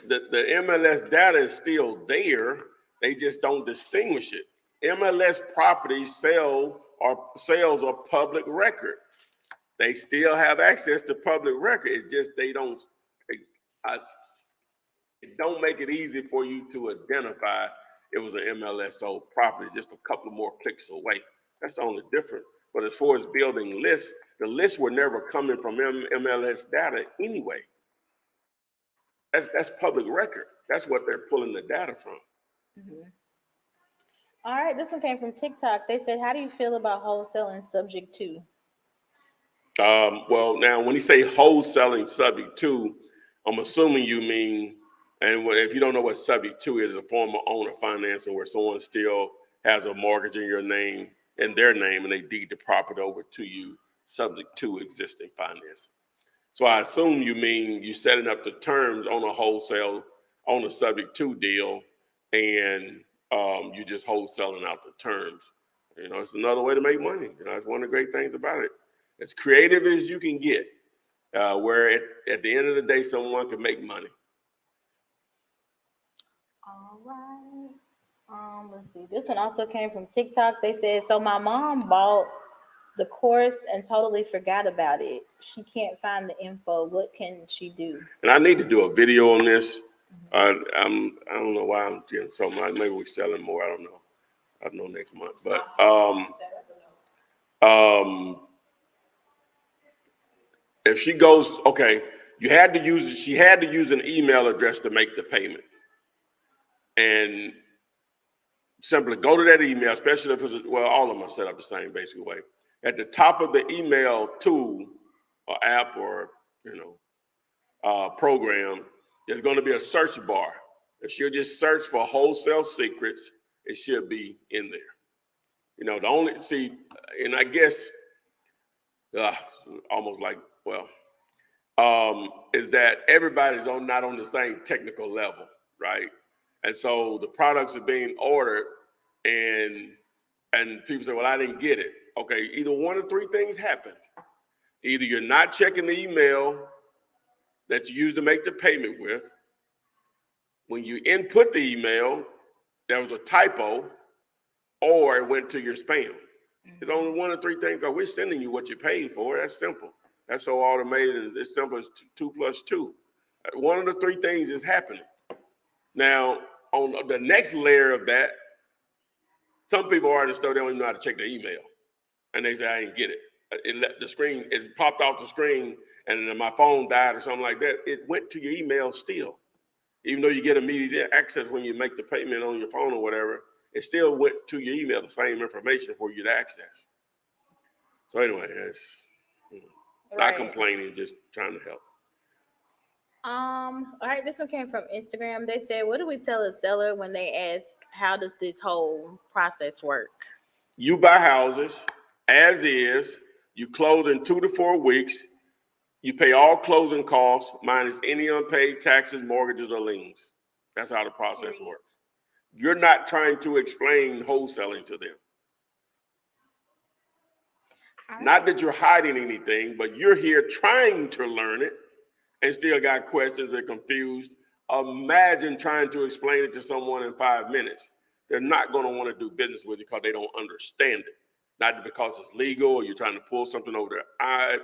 S3: MLS data is still there. They just don't distinguish it. MLS properties sales are public record. They still have access to public record. It's just they don't. It don't make it easy for you to identify it was an MLS sold property just a couple more clicks away. That's the only difference. But as far as building lists, the lists were never coming from MLS data anyway. That's public record. That's what they're pulling the data from.
S4: All right, this one came from TikTok. They said, how do you feel about wholesaling subject to?
S3: Well, now when you say wholesaling subject to, I'm assuming you mean, and if you don't know what subject to is, a form of owner financing where someone still has a mortgage in your name, in their name, and they deed the property over to you, subject to existing financing. So I assume you mean you setting up the terms on a wholesale, on a subject to deal, and you just wholesaling out the terms. You know, it's another way to make money. You know, that's one of the great things about it. As creative as you can get, where at the end of the day, someone can make money.
S4: All right. Let's see. This one also came from TikTok. They said, so my mom bought the course and totally forgot about it. She can't find the info. What can she do?
S3: And I need to do a video on this. I don't know why I'm getting so much. Maybe we're selling more. I don't know. I don't know next month. But if she goes, okay, she had to use an email address to make the payment. And simply go to that email, especially if it's, well, all of them are set up the same basically way. At the top of the email tool or app or, program, there's going to be a search bar. If she'll just search for wholesale secrets, it should be in there. You know, and I guess, almost like, is that everybody's not on the same technical level, right? And so the products are being ordered and people say, well, I didn't get it. Okay, either one of three things happened. Either you're not checking the email that you used to make the payment with. When you input the email, there was a typo, or it went to your spam. It's only one of three things, because we're sending you what you're paying for. That's simple. That's so automated, and it's simple as 2 + 2. One of the three things is happening. Now, on the next layer of that, some people are in the store, they don't even know how to check their email. And they say, I didn't get it. It popped off the screen, and then my phone died or something like that. It went to your email still. Even though you get immediate access when you make the payment on your phone or whatever, it still went to your email, the same information for you to access. So anyway, it's not complaining, just trying to help.
S4: All right, this one came from Instagram. They said, what do we tell a seller when they ask, how does this whole process work?
S3: You buy houses as is, you close in 2 to 4 weeks, you pay all closing costs minus any unpaid taxes, mortgages, or liens. That's how the process works. You're not trying to explain wholesaling to them. Not that you're hiding anything, but you're here trying to learn it and still got questions and confused. Imagine trying to explain it to someone in 5 minutes. They're not going to want to do business with you because they don't understand it. Not because it's legal or you're trying to pull something over their eye,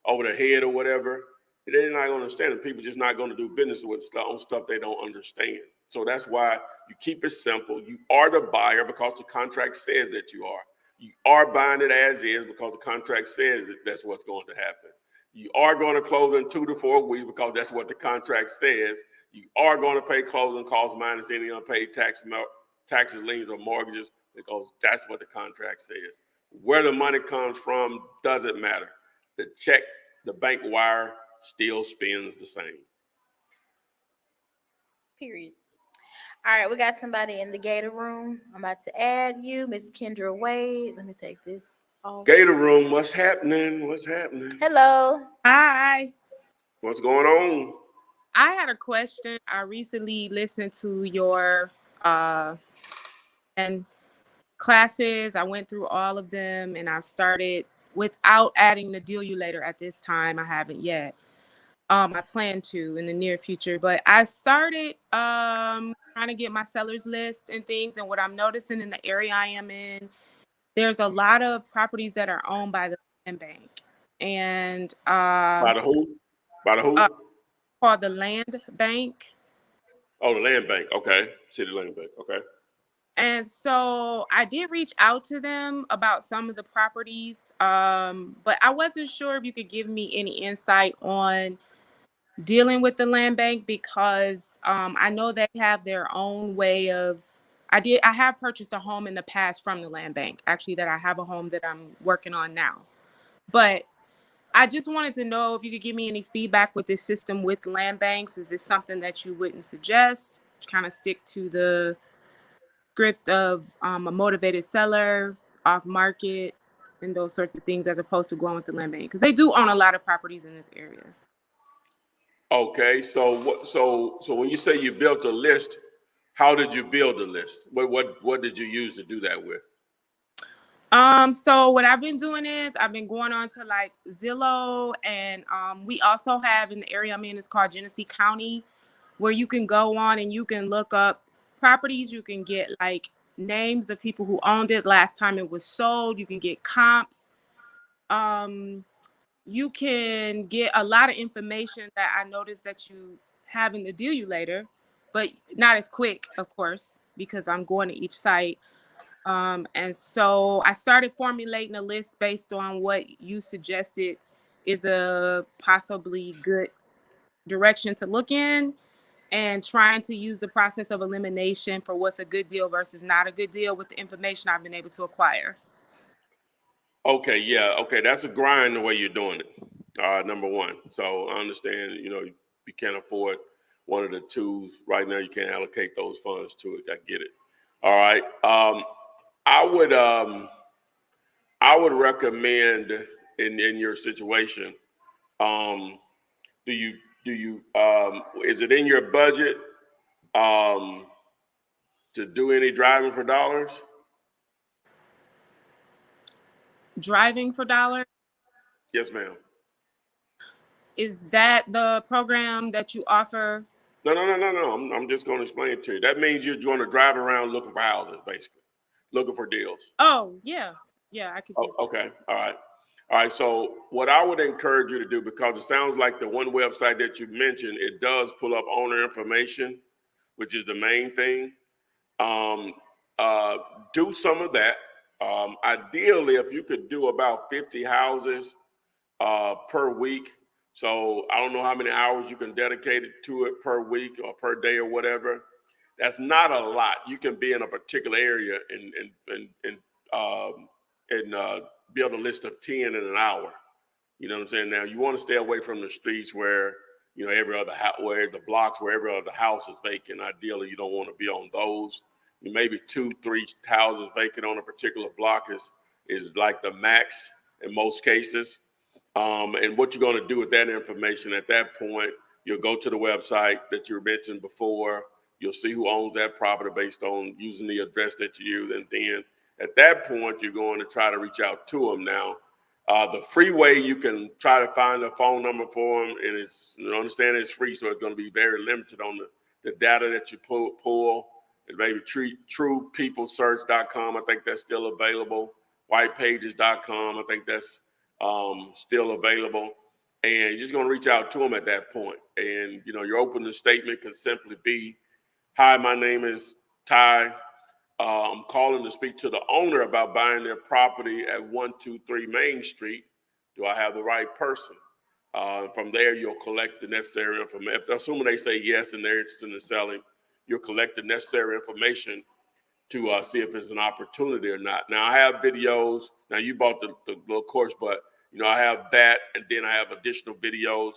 S3: over their head or whatever. They're not going to understand it. People are just not going to do business with stuff they don't understand. So that's why you keep it simple. You are the buyer because the contract says that you are. You are buying it as is because the contract says that that's what's going to happen. You are going to close in 2 to 4 weeks because that's what the contract says. You are going to pay closing costs minus any unpaid taxes, liens, or mortgages because that's what the contract says. Where the money comes from doesn't matter. The check, the bank wire still spins the same.
S4: Period. All right, we got somebody in the Gator room. I'm about to add you, Miss Kendra Wade. Let me take this off.
S3: Gator room, what's happening? What's happening?
S4: Hello.
S6: Hi.
S3: What's going on?
S6: I had a question. I recently listened to your and classes. I went through all of them and I've started without adding the deal you later at this time. I haven't yet. I plan to in the near future, but I started trying to get my seller's list and things. And what I'm noticing in the area I am in, there's a lot of properties that are owned by the land bank. And
S3: By the who? By the who?
S6: called the land bank.
S3: Oh, the land bank. Okay. City land bank. Okay.
S6: And so I did reach out to them about some of the properties, but I wasn't sure if you could give me any insight on dealing with the land bank because I know they have their own way of. I have purchased a home in the past from the land bank. Actually, that I have a home that I'm working on now, but I just wanted to know if you could give me any feedback with this system with land banks. Is this something that you wouldn't suggest? Kind of stick to the script of a motivated seller, off market, and those sorts of things as opposed to going with the land bank because they do own a lot of properties in this area.
S3: Okay. So what? So when you say you built a list, how did you build the list? What did you use to do that with?
S6: So what I've been doing is I've been going on to like Zillow, and we also have in the area I'm in, it's called Genesee County, where you can go on and you can look up properties. You can get like names of people who owned it last time it was sold. You can get comps. You can get a lot of information that I noticed that you have in the deal you later, but not as quick, of course, because I'm going to each site. And so I started formulating a list based on what you suggested is a possibly good direction to look in, and trying to use the process of elimination for what's a good deal versus not a good deal with the information I've been able to acquire.
S3: Okay. Yeah. Okay. That's a grind the way you're doing it. Number one. So I understand, you can't afford one of the twos right now. You can't allocate those funds to it. I get it. All right. I would recommend in your situation. Do you is it in your budget to do any driving for dollars?
S6: Driving for dollars,
S3: Yes, ma'am.
S6: is that the program that you offer?
S3: No. I'm just going to explain it to you. That means you're going to drive around looking for houses, basically, looking for deals.
S6: Oh, yeah, I could do that.
S3: Okay. All right. So what I would encourage you to do, because it sounds like the one website that you mentioned, it does pull up owner information, which is the main thing. Do some of that. Ideally, if you could do about 50 houses per week. So I don't know how many hours you can dedicate to it per week or per day or whatever. That's not a lot. You can be in a particular area and build a list of 10 in an hour. You know what I'm saying? Now you want to stay away from the streets where every other where the blocks where every other house is vacant. Ideally, you don't want to be on those. Maybe 2-3 houses vacant on a particular block is like the max in most cases. And what you're going to do with that information at that point, you'll go to the website that you mentioned before. You'll see who owns that property based on using the address that you use. And then at that point, you're going to try to reach out to them. Now, the free way you can try to find a phone number for them, and understand it's free, so it's going to be very limited on the data that you pull. It's maybe truepeoplesearch.com. I think that's still available. Whitepages.com. I think that's still available. And you're just going to reach out to them at that point. And, your opening statement can simply be, "Hi, my name is Ty. I'm calling to speak to the owner about buying their property at 123 Main Street. Do I have the right person? From there, you'll collect the necessary information. Assuming they say yes and they're interested in selling, you'll collect the necessary information to see if it's an opportunity or not. Now, I have videos. Now, you bought the little course, but, I have that, and then I have additional videos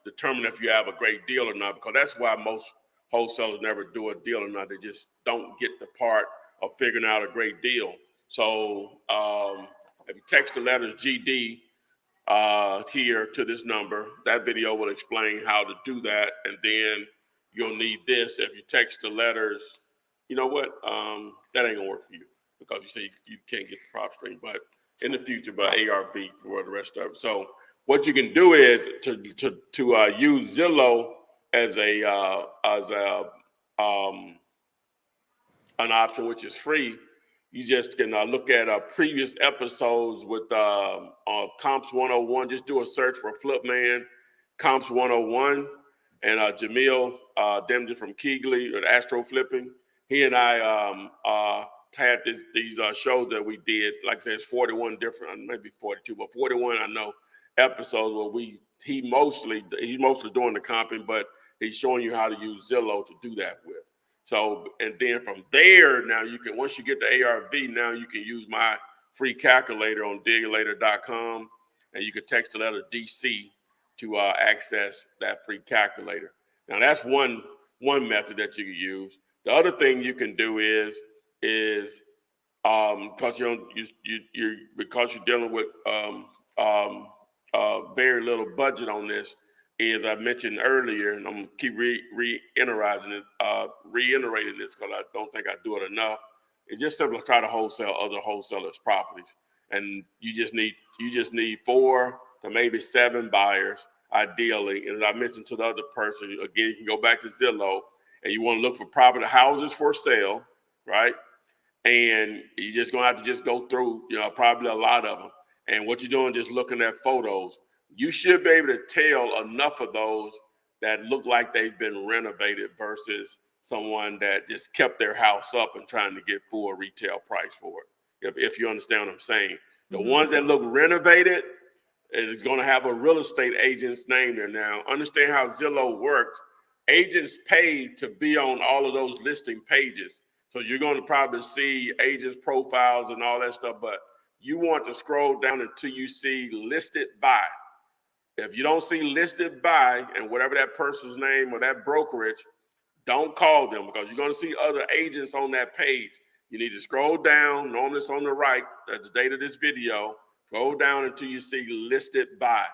S3: determine if you have a great deal or not, because that's why most wholesalers never do a deal or not. They just don't get the part of figuring out a great deal. So if you text the letters GD here to this number, that video will explain how to do that. And then you'll need this. If you text the letters, you know what? That ain't gonna work for you because you say you can't get the PropStream, but in the future, but ARV for the rest of it. So what you can do is to use Zillow as an option, which is free. You just can look at previous episodes with Comps 101. Just do a search for Flip Man, Comps 101, and Jamil Demden from Keegley or Astro Flipping. He and I had these shows that we did. Like I said, it's 41 different, maybe 42, but 41 I know episodes where he's mostly doing the comping, but he's showing you how to use Zillow to do that with. So, and then from there, now you can, once you get the ARV, now you can use my free calculator on digulator.com, and you can text the letter DC to access that free calculator. Now that's one method that you can use. The other thing you can do is because you're dealing with very little budget on this, is I mentioned earlier, and I'm gonna keep reiterating this because I don't think I do it enough. It's just simply try to wholesale other wholesalers' properties, and you just need 4 to maybe 7 buyers ideally. And as I mentioned to the other person, again, you can go back to Zillow, and you want to look for property houses for sale, right? And you're just gonna have to just go through, probably a lot of them. And what you're doing, just looking at photos, you should be able to tell enough of those that look like they've been renovated versus someone that just kept their house up and trying to get full retail price for it. If you understand what I'm saying. The ones that look renovated, it is going to have a real estate agent's name there. Now, understand how Zillow works. Agents pay to be on all of those listing pages. So you're going to probably see agents' profiles and all that stuff, but you want to scroll down until you see listed by. If you don't see listed by and whatever that person's name or that brokerage, don't call them because you're going to see other agents on that page. You need to scroll down. Normally it's on the right. That's the date of this video. Scroll down until you see listed by.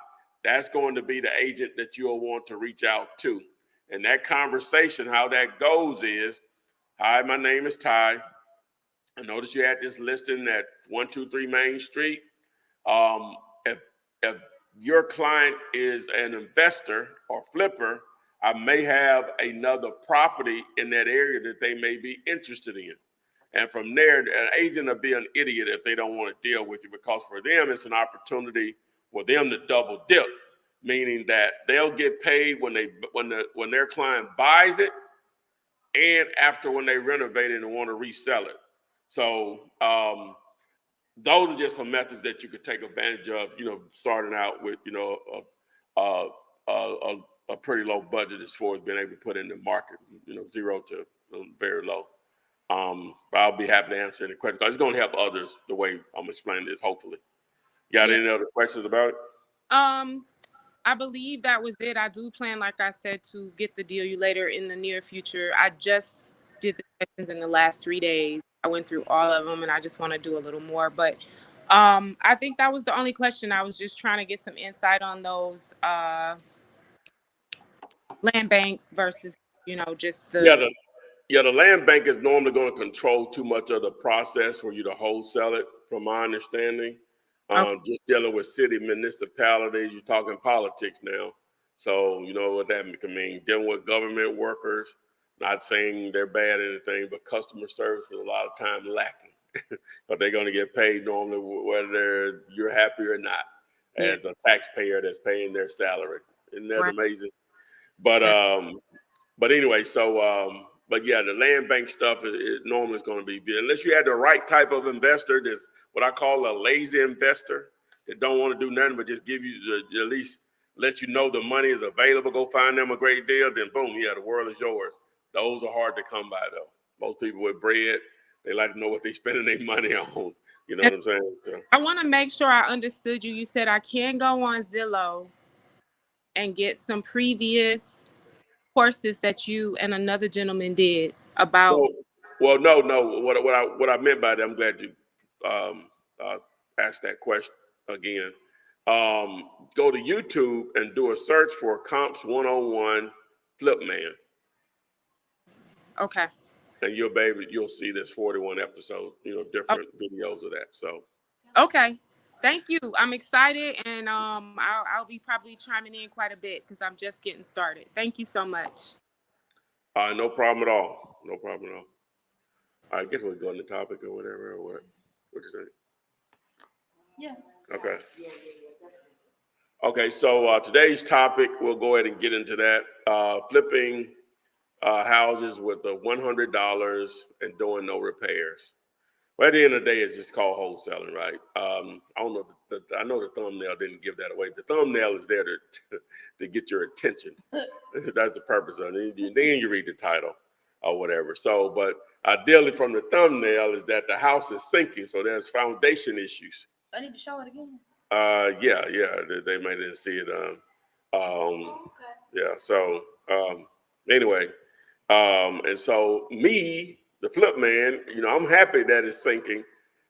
S3: That's going to be the agent that you'll want to reach out to. And that conversation, how that goes is, hi, my name is Ty. I noticed you had this listing at 123 Main Street. If your client is an investor or flipper, I may have another property in that area that they may be interested in. And from there, an agent will be an idiot if they don't want to deal with you, because for them, it's an opportunity for them to double dip, meaning that they'll get paid when their client buys it and after when they renovate it and want to resell it. So those are just some methods that you could take advantage of, starting out with, a pretty low budget as far as being able to put in the market, 0 to very low. But I'll be happy to answer any questions. It's going to help others the way I'm explaining this, hopefully. Got any other questions about it?
S6: I believe that was it. I do plan, like I said, to get the deal you later in the near future. I just did the sessions in the last 3 days. I went through all of them, and I just want to do a little more. But I think that was the only question. I was just trying to get some insight on those land banks versus, just the...
S3: Yeah, the land bank is normally going to control too much of the process for you to wholesale it, from my understanding. Just dealing with city municipalities, you're talking politics now. So you know what that can mean. Dealing with government workers, not saying they're bad or anything, but customer service is a lot of time lacking. But they're going to get paid normally whether you're happy or not, as a taxpayer that's paying their salary. Isn't that amazing? But anyway, so But yeah, the land bank stuff is normally going to be, unless you had the right type of investor, that's what I call a lazy investor that don't want to do nothing but just give you at least let you know the money is available. Go find them a great deal, then boom, yeah, the world is yours. Those are hard to come by though. Most people with bread, they like to know what they're spending their money on. You know what I'm saying? So,
S6: I want to make sure I understood you. You said I can go on Zillow and get some previous courses that you and another gentleman did about.
S3: well, no. What I meant by that, I'm glad you uh, asked that question again. Go to YouTube and do a search for Comps 101 Flip Man,
S6: Okay.
S3: and you'll see there's 41 episodes, different videos of that. So,
S6: Okay. Thank you. I'm excited, and I'll be probably chiming in quite a bit because I'm just getting started. Thank you so much.
S3: no problem at all. No problem at all. I guess we'll go on the topic or whatever. Or what? What you think?
S4: Yeah.
S3: Okay. Okay. So today's topic, we'll go ahead and get into that. Flipping houses with the $100 and doing no repairs. Well, at the end of the day, it's just called wholesaling, right? I don't know. I know the thumbnail didn't give that away. The thumbnail is there to get your attention. That's the purpose of it. Then you read the title or whatever. So, but ideally from the thumbnail is that the house is sinking, so there's foundation issues.
S4: I need to show it again.
S3: Yeah. They may didn't see it.
S4: Okay.
S3: Yeah. So anyway, and so me, the flip man, I'm happy that it's sinking,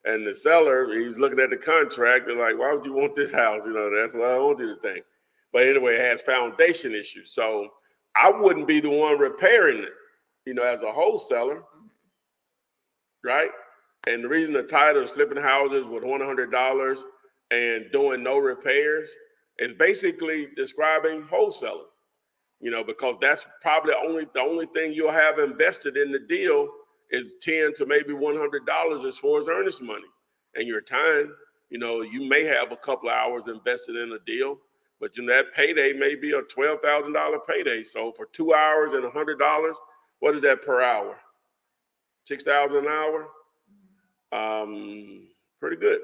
S3: and the seller, he's looking at the contract and like, why would you want this house? That's what I want you to think. But anyway, it has foundation issues, so I wouldn't be the one repairing it, as a wholesaler, right? And the reason the title is flipping houses with $100 and doing no repairs is basically describing wholesaling. Because that's probably the only thing you'll have invested in the deal is $10 to maybe $100 as far as earnest money and your time. You may have a couple of hours invested in a deal, but that payday may be a $12,000 payday. So for 2 hours and $100, what is that per hour? $6,000 an hour. Pretty good.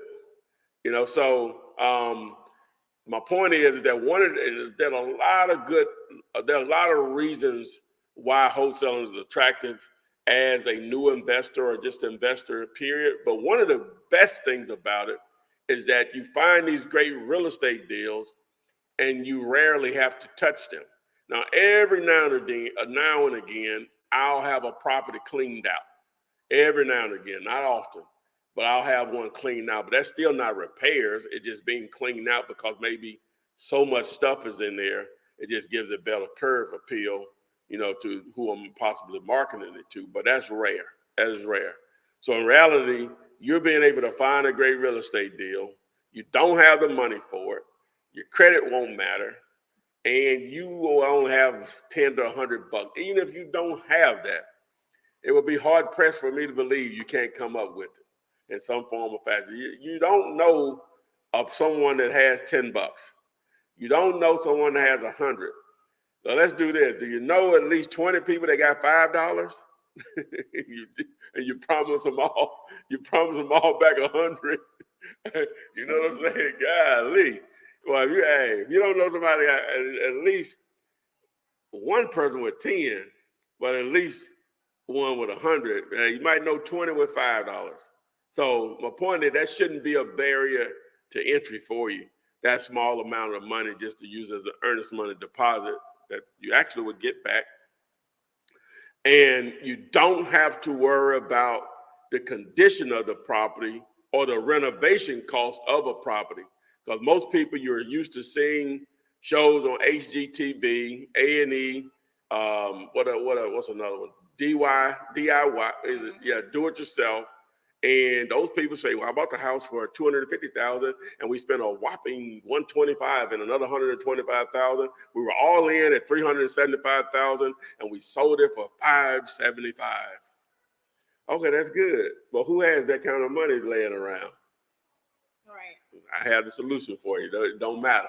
S3: So my point is that there are a lot of reasons why wholesaling is attractive as a new investor or just investor, period. But one of the best things about it is that you find these great real estate deals and you rarely have to touch them. Now, every now and again, I'll have a property cleaned out. Every now and again, not often, but I'll have one cleaned out. But that's still not repairs. It's just being cleaned out because maybe so much stuff is in there. It just gives a better curve appeal, to who I'm possibly marketing it to. But that's rare. That is rare. So in reality, you're being able to find a great real estate deal. You don't have the money for it. Your credit won't matter. And you will only have 10 to 100 bucks. Even if you don't have that, it would be hard pressed for me to believe you can't come up with it in some form or fashion. You don't know of someone that has 10 bucks. You don't know someone that has 100. So let's do this. Do you know at least 20 people that got $5? and you promise them all. You promise them all back 100. You know what I'm saying? Golly. Well, if you don't know somebody, at least one person with 10, but at least one with 100. You might know 20 with $5. So my point is that shouldn't be a barrier to entry for you. That small amount of money just to use as an earnest money deposit that you actually would get back. And you don't have to worry about the condition of the property or the renovation cost of a property. Because most people, you're used to seeing shows on HGTV, A&E, what's another one? DIY, is it? Yeah, do it yourself. And those people say, well, I bought the house for $250,000 and we spent a whopping $125 and another $125,000. We were all in at $375,000 and we sold it for $575. Okay, that's good. But who has that kind of money laying around?
S4: Right.
S3: I have the solution for you. It don't matter.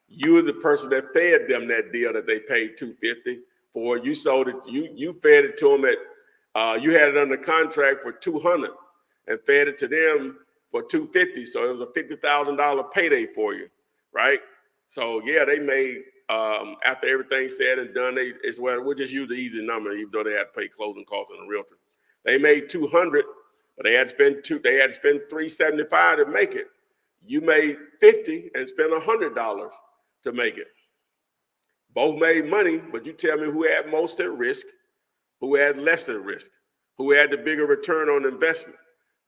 S3: You're the person that fed them that deal that they paid $250. for you sold it, you fed it to them at, you had it under contract for 200 and fed it to them for 250. So it was a $50,000 payday for you, right? So yeah, they made, after everything's said and done, we'll just use the easy number, even though they had to pay closing costs on a realtor. They made 200, but they had to spend 375 to make it. You made 50 and spent $100 to make it. Both made money, but you tell me who had most at risk, who had less at risk, who had the bigger return on investment.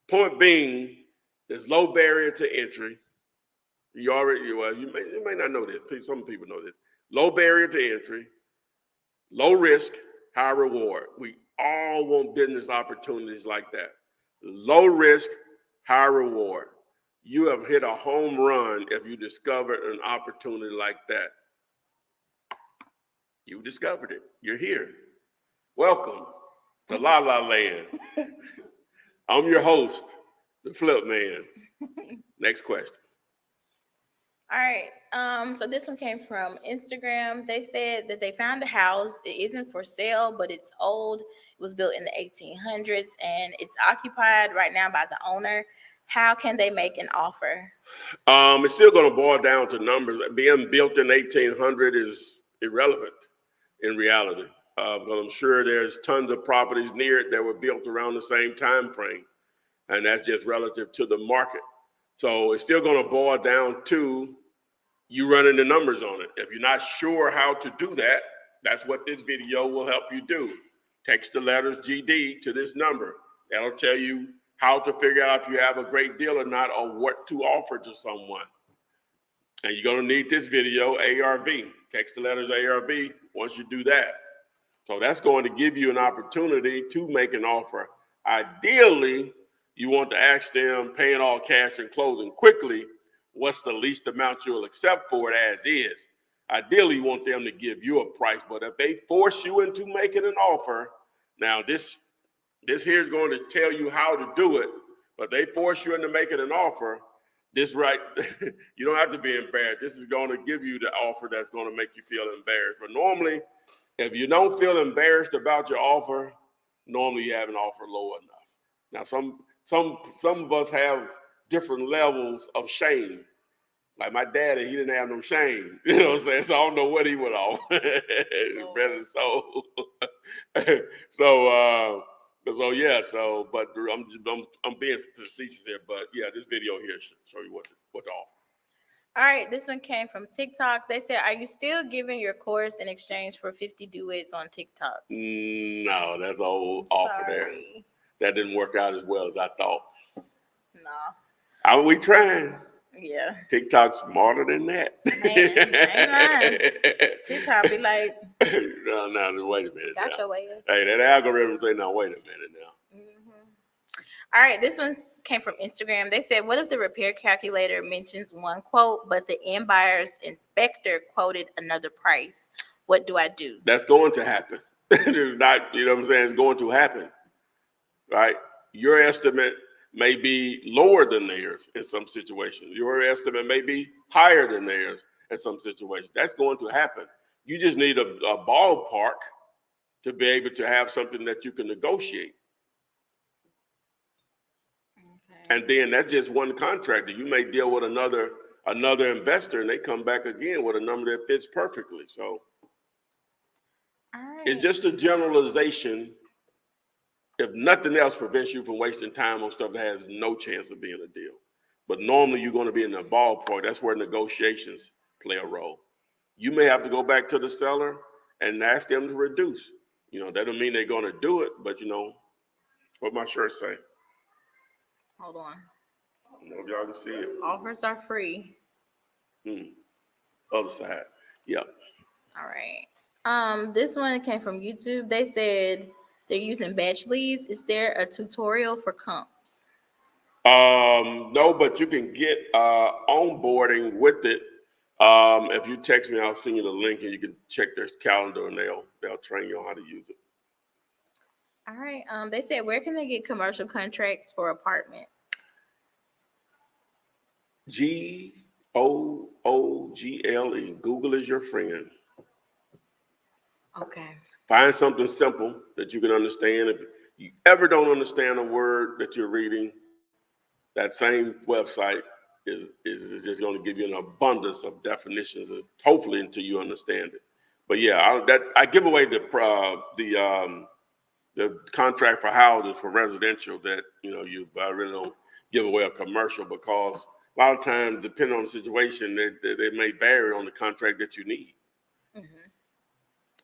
S3: Point being, there's low barrier to entry. You may not know this. Some people know this. Low barrier to entry, low risk, high reward. We all want business opportunities like that. Low risk, high reward. You have hit a home run if you discovered an opportunity like that. You discovered it. You're here. Welcome to La La Land. I'm your host, the Flip Man. Next question.
S4: All right. So this one came from Instagram. They said that they found a house. It isn't for sale, but it's old. It was built in the 1800s and it's occupied right now by the owner. How can they make an offer?
S3: It's still going to boil down to numbers. Being built in 1800 is irrelevant in reality. But I'm sure there's tons of properties near it that were built around the same time frame. And that's just relative to the market. So it's still going to boil down to you running the numbers on it. If you're not sure how to do that, that's what this video will help you do. Text the letters GD to this number. That'll tell you how to figure out if you have a great deal or not, or what to offer to someone. And you're going to need this video, ARV. Text the letters ARV once you do that. So that's going to give you an opportunity to make an offer. Ideally, you want to ask them, paying all cash and closing quickly, what's the least amount you'll accept for it as is. Ideally, you want them to give you a price, but if they force you into making an offer, now this here is going to tell you how to do it, but they force you into making an offer, you don't have to be embarrassed. This is going to give you the offer that's going to make you feel embarrassed. But normally, if you don't feel embarrassed about your offer, normally you have an offer low enough. Now, some of us have different levels of shame. Like my daddy, he didn't have no shame. You know what I'm saying? So I don't know what he went off. Better so. But I'm being facetious here. But yeah, this video here should show you what to offer.
S4: All right, this one came from TikTok. They said, are you still giving your course in exchange for 50 duets on TikTok?
S3: No, that's an old offer there. That didn't work out as well as I thought.
S4: No.
S3: We trying.
S4: Yeah.
S3: TikTok's smarter than that.
S4: Man, I ain't lying. TikTok be like,
S3: no, wait a minute.
S4: got your way.
S3: Hey, that algorithm say, now, wait a minute now.
S4: All right, this one came from Instagram. They said, what if the repair calculator mentions one quote, but the iBuyers inspector quoted another price? What do I do?
S3: That's going to happen. It's not, you know what I'm saying? It's going to happen, right? Your estimate may be lower than theirs in some situations. Your estimate may be higher than theirs in some situations. That's going to happen. You just need a ballpark to be able to have something that you can negotiate. And then that's just one contractor. You may deal with another investor and they come back again with a number that fits perfectly. So it's just a generalization. If nothing else prevents you from wasting time on stuff that has no chance of being a deal. But normally you're going to be in the ballpark. That's where negotiations play a role. You may have to go back to the seller and ask them to reduce. You know, that don't mean they're going to do it, but you know, what my shirt say?
S4: Hold on.
S3: I don't know if y'all can see it.
S4: Offers are free.
S3: Other side. Yep.
S4: All right. This one came from YouTube. They said they're using batch leads. Is there a tutorial for comps?
S3: No, but you can get onboarding with it. If you text me, I'll send you the link and you can check their calendar and they'll train you on how to use it.
S4: All right. They said, where can they get commercial contracts for apartments?
S3: Google. Google is your friend.
S4: Okay.
S3: Find something simple that you can understand. If you ever don't understand a word that you're reading, that same website is just going to give you an abundance of definitions, hopefully until you understand it. But yeah, I give away the contract for houses for residential that I really don't give away a commercial, because a lot of times, depending on the situation, they may vary on the contract that you need.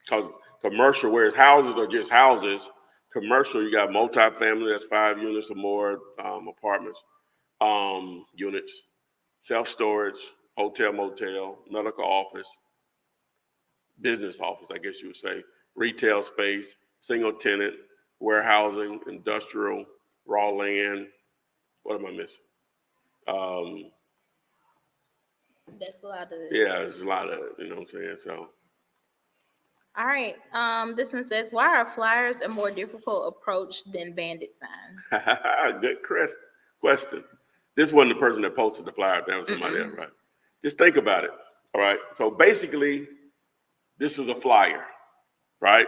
S3: Because commercial, whereas houses are just houses, commercial, you got multifamily, that's 5 units or more, apartments, units, self-storage, hotel, motel, medical office, business office, I guess you would say, retail space, single tenant, warehousing, industrial, raw land. What am I missing?
S4: That's a lot of.
S3: Yeah, there's a lot of it, you know what I'm saying? So.
S4: All right. This one says, why are flyers a more difficult approach than bandit signs?
S3: Good question. This wasn't the person that posted the flyer. That was somebody else, right? Just think about it. All right. So basically, this is a flyer, right?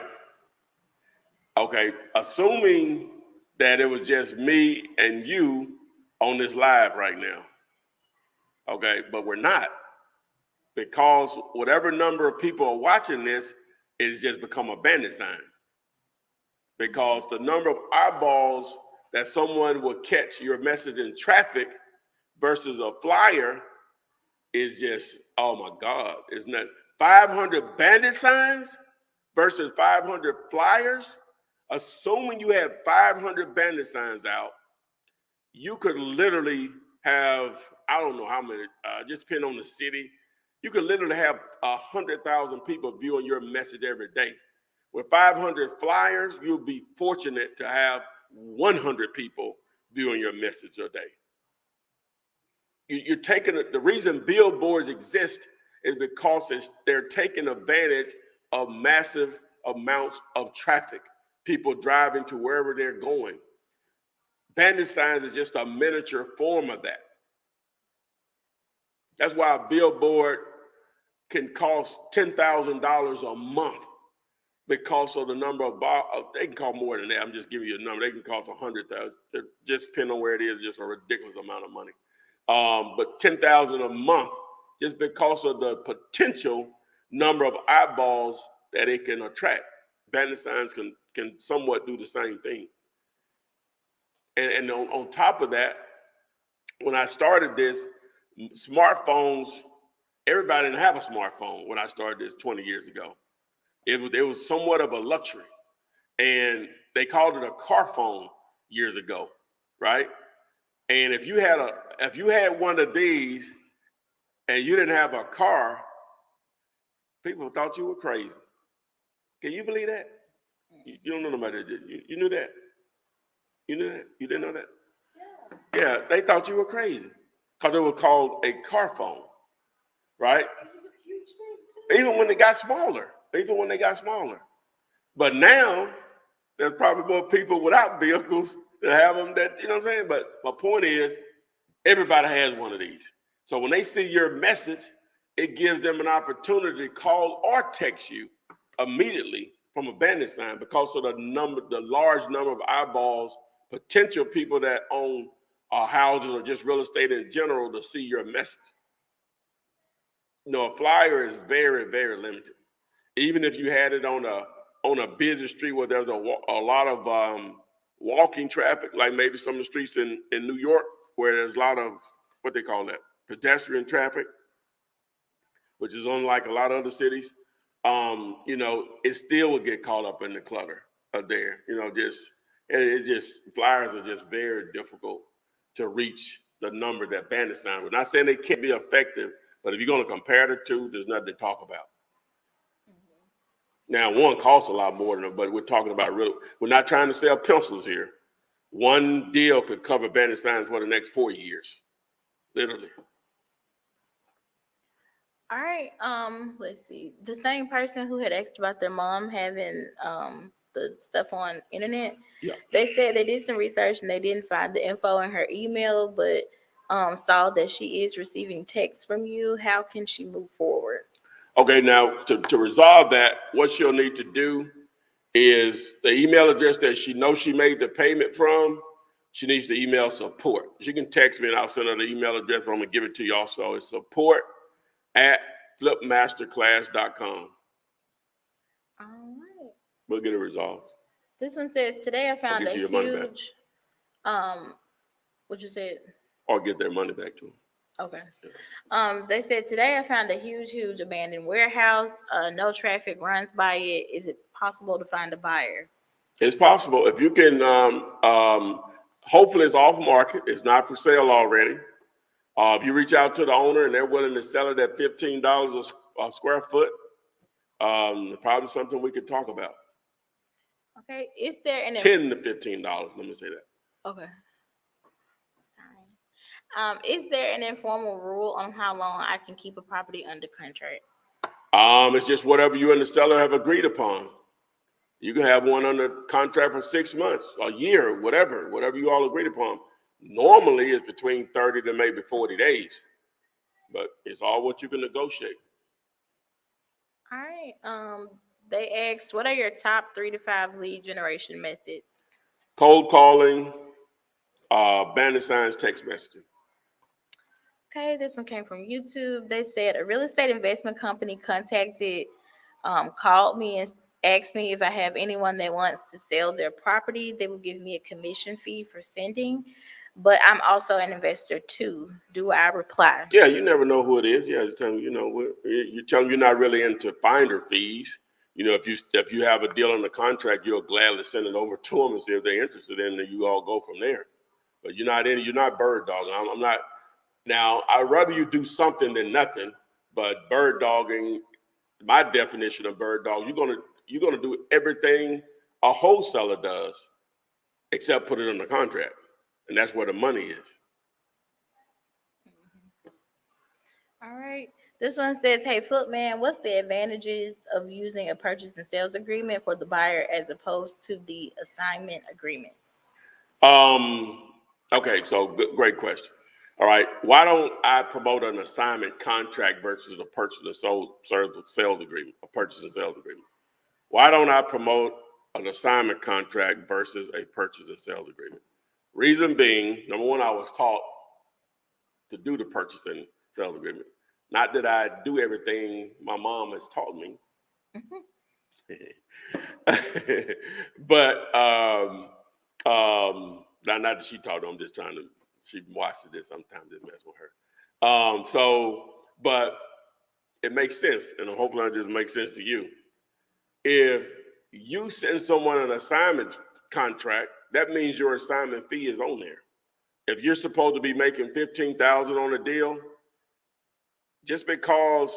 S3: Okay. Assuming that it was just me and you on this live right now. Okay. But we're not, because whatever number of people are watching this, it's just become a bandit sign, because the number of eyeballs that someone will catch your message in traffic versus a flyer is just, oh my God, isn't that 500 bandit signs versus 500 flyers? Assuming you have 500 bandit signs out, you could literally have, I don't know how many, just depending on the city, you could literally have 100,000 people viewing your message every day. With 500 flyers, you'll be fortunate to have 100 people viewing your message a day. You're taking the reason billboards exist is because they're taking advantage of massive amounts of traffic, people driving to wherever they're going. Bandit signs is just a miniature form of that. That's why a billboard can cost $10,000 a month, because of the number of they can cost more than that. I'm just giving you a number. They can cost 100,000. Just depending on where it is, just a ridiculous amount of money. But $10,000 a month, just because of the potential number of eyeballs that it can attract. Bandit signs can somewhat do the same thing. And on top of that, when I started this, smartphones, everybody didn't have a smartphone when I started this 20 years ago. It was somewhat of a luxury, and they called it a car phone years ago, right? And if you had one of these and you didn't have a car, people thought you were crazy. Can you believe that? You don't know nobody that did. You knew that? You knew that? You didn't know that? Yeah, they thought you were crazy because it was called a car phone, right? It was a huge thing too. Even when they got smaller. But now, there's probably more people without vehicles that have them that, you know what I'm saying? But my point is, everybody has one of these. So when they see your message, it gives them an opportunity to call or text you immediately from a bandit sign, because of the large number of eyeballs, potential people that own houses or just real estate in general to see your message. A flyer is very, very limited. Even if you had it on a busy street where there's a lot of walking traffic, like maybe some of the streets in New York where there's a lot of, what they call that, pedestrian traffic, which is unlike a lot of other cities, it still would get caught up in the clutter of there. Flyers are just very difficult to reach the number that bandit sign. We're not saying they can't be effective, but if you're going to compare the two, there's nothing to talk about. Now, one costs a lot more than it, but we're talking about we're not trying to sell pencils here. One deal could cover bandit signs for the next 4 years, literally.
S4: All right. Let's see. The same person who had asked about their mom having the stuff on internet.
S3: Yeah.
S4: They said they did some research and they didn't find the info in her email, but saw that she is receiving texts from you. How can she move forward?
S3: Okay, now to resolve that, what she'll need to do is the email address that she knows she made the payment from. She needs to email support. She can text me and I'll send her the email address, but I'm gonna give it to you also. It's support@flipmasterclass.com.
S4: All right.
S3: We'll get it resolved.
S4: This one says, today I found
S3: get
S4: a
S3: you your money back.
S4: huge, what you said?
S3: Or get their money back to them.
S4: Okay. They said, today I found a huge abandoned warehouse. No traffic runs by it. Is it possible to find a buyer?
S3: It's possible. If you can, hopefully it's off market. It's not for sale already. If you reach out to the owner and they're willing to sell it at $15 a square foot, probably something we could talk about.
S4: Okay. Is there an
S3: $10 to $15, let me say that.
S4: Okay. Is there an informal rule on how long I can keep a property under contract?
S3: It's just whatever you and the seller have agreed upon. You can have one under contract for 6 months, a year, whatever you all agreed upon. Normally, it's between 30 to maybe 40 days, but it's all what you can negotiate.
S4: All right. They asked, what are your top 3 to 5 lead generation methods?
S3: Cold calling, bandit signs, text messaging.
S4: Okay, this one came from YouTube. They said a real estate investment company called me and asked me if I have anyone that wants to sell their property. They will give me a commission fee for sending, but I'm also an investor too. Do I reply?
S3: Yeah, you never know who it is. Yeah, just tell them, you tell them you're not really into finder fees. If you have a deal on the contract, you'll gladly send it over to them and see if they're interested in it, and you all go from there. But you're not bird dogging. I'm not. Now, I'd rather you do something than nothing, but bird dogging, my definition of bird dog, you're gonna do everything a wholesaler does, except put it on the contract. And that's where the money is.
S4: All right. This one says, hey, Footman, what's the advantages of using a purchase and sales agreement for the buyer as opposed to the assignment agreement?
S3: Okay, so great question. All right, why don't I promote an assignment contract versus a purchase and sales agreement, a purchase and sales agreement? Why don't I promote an assignment contract versus a purchase and sales agreement? Reason being, number one, I was taught to do the purchase and sales agreement. Not that I do everything my mom has taught me. But not that she taught me, I'm just trying to, she watches this sometimes, just mess with her. But it makes sense, and hopefully it just makes sense to you. If you send someone an assignment contract, that means your assignment fee is on there. If you're supposed to be making $15,000 on a deal, just because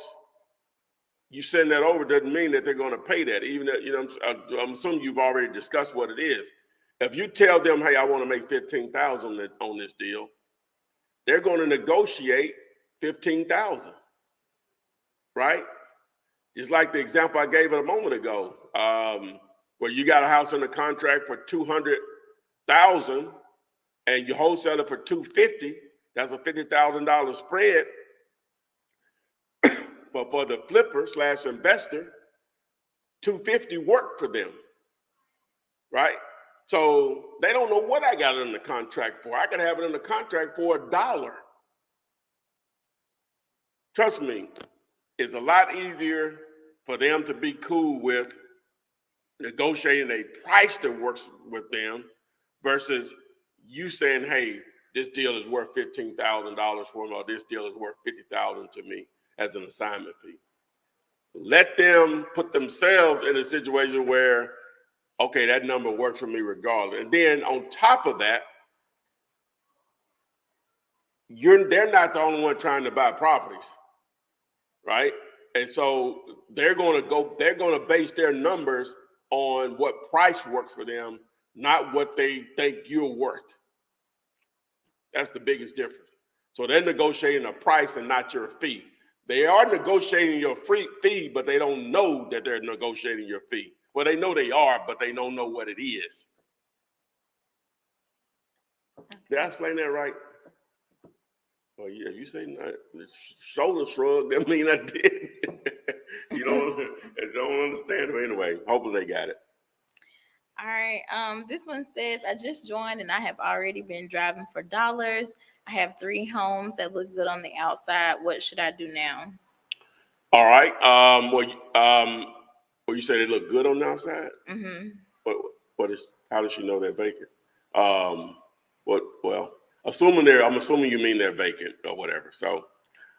S3: you send that over doesn't mean that they're going to pay that. Even that, I'm assuming you've already discussed what it is. If you tell them, hey, I want to make $15,000 on this deal, they're going to negotiate $15,000, right? Just like the example I gave it a moment ago, where you got a house under contract for $200,000 and you wholesale it for $250,000. That's a $50,000 spread. But for the flipper / investor, $250,000 worked for them, right? So they don't know what I got it in the contract for. I could have it in the contract for $1. Trust me, it's a lot easier for them to be cool with negotiating a price that works with them versus you saying, hey, this deal is worth $15,000 for me, or this deal is worth $50,000 to me as an assignment fee. Let them put themselves in a situation where, okay, that number works for me regardless. And then on top of that, they're not the only one trying to buy properties, right? And so they're going to base their numbers on what price works for them, not what they think you're worth. That's the biggest difference. So they're negotiating a price and not your fee. They are negotiating your fee, but they don't know that they're negotiating your fee. Well, they know they are, but they don't know what it is. Did I explain that right? Well, yeah, you say shoulder shrug, that mean I did. You don't understand. But anyway, hopefully they got it.
S4: All right. This one says, I just joined and I have already been driving for dollars. I have 3 homes that look good on the outside. What should I do now?
S3: All right. Well, you said it looked good on the outside.
S4: Mm-hmm.
S3: What is? How does she know they're vacant? What? Well, I'm assuming you mean they're vacant or whatever. So,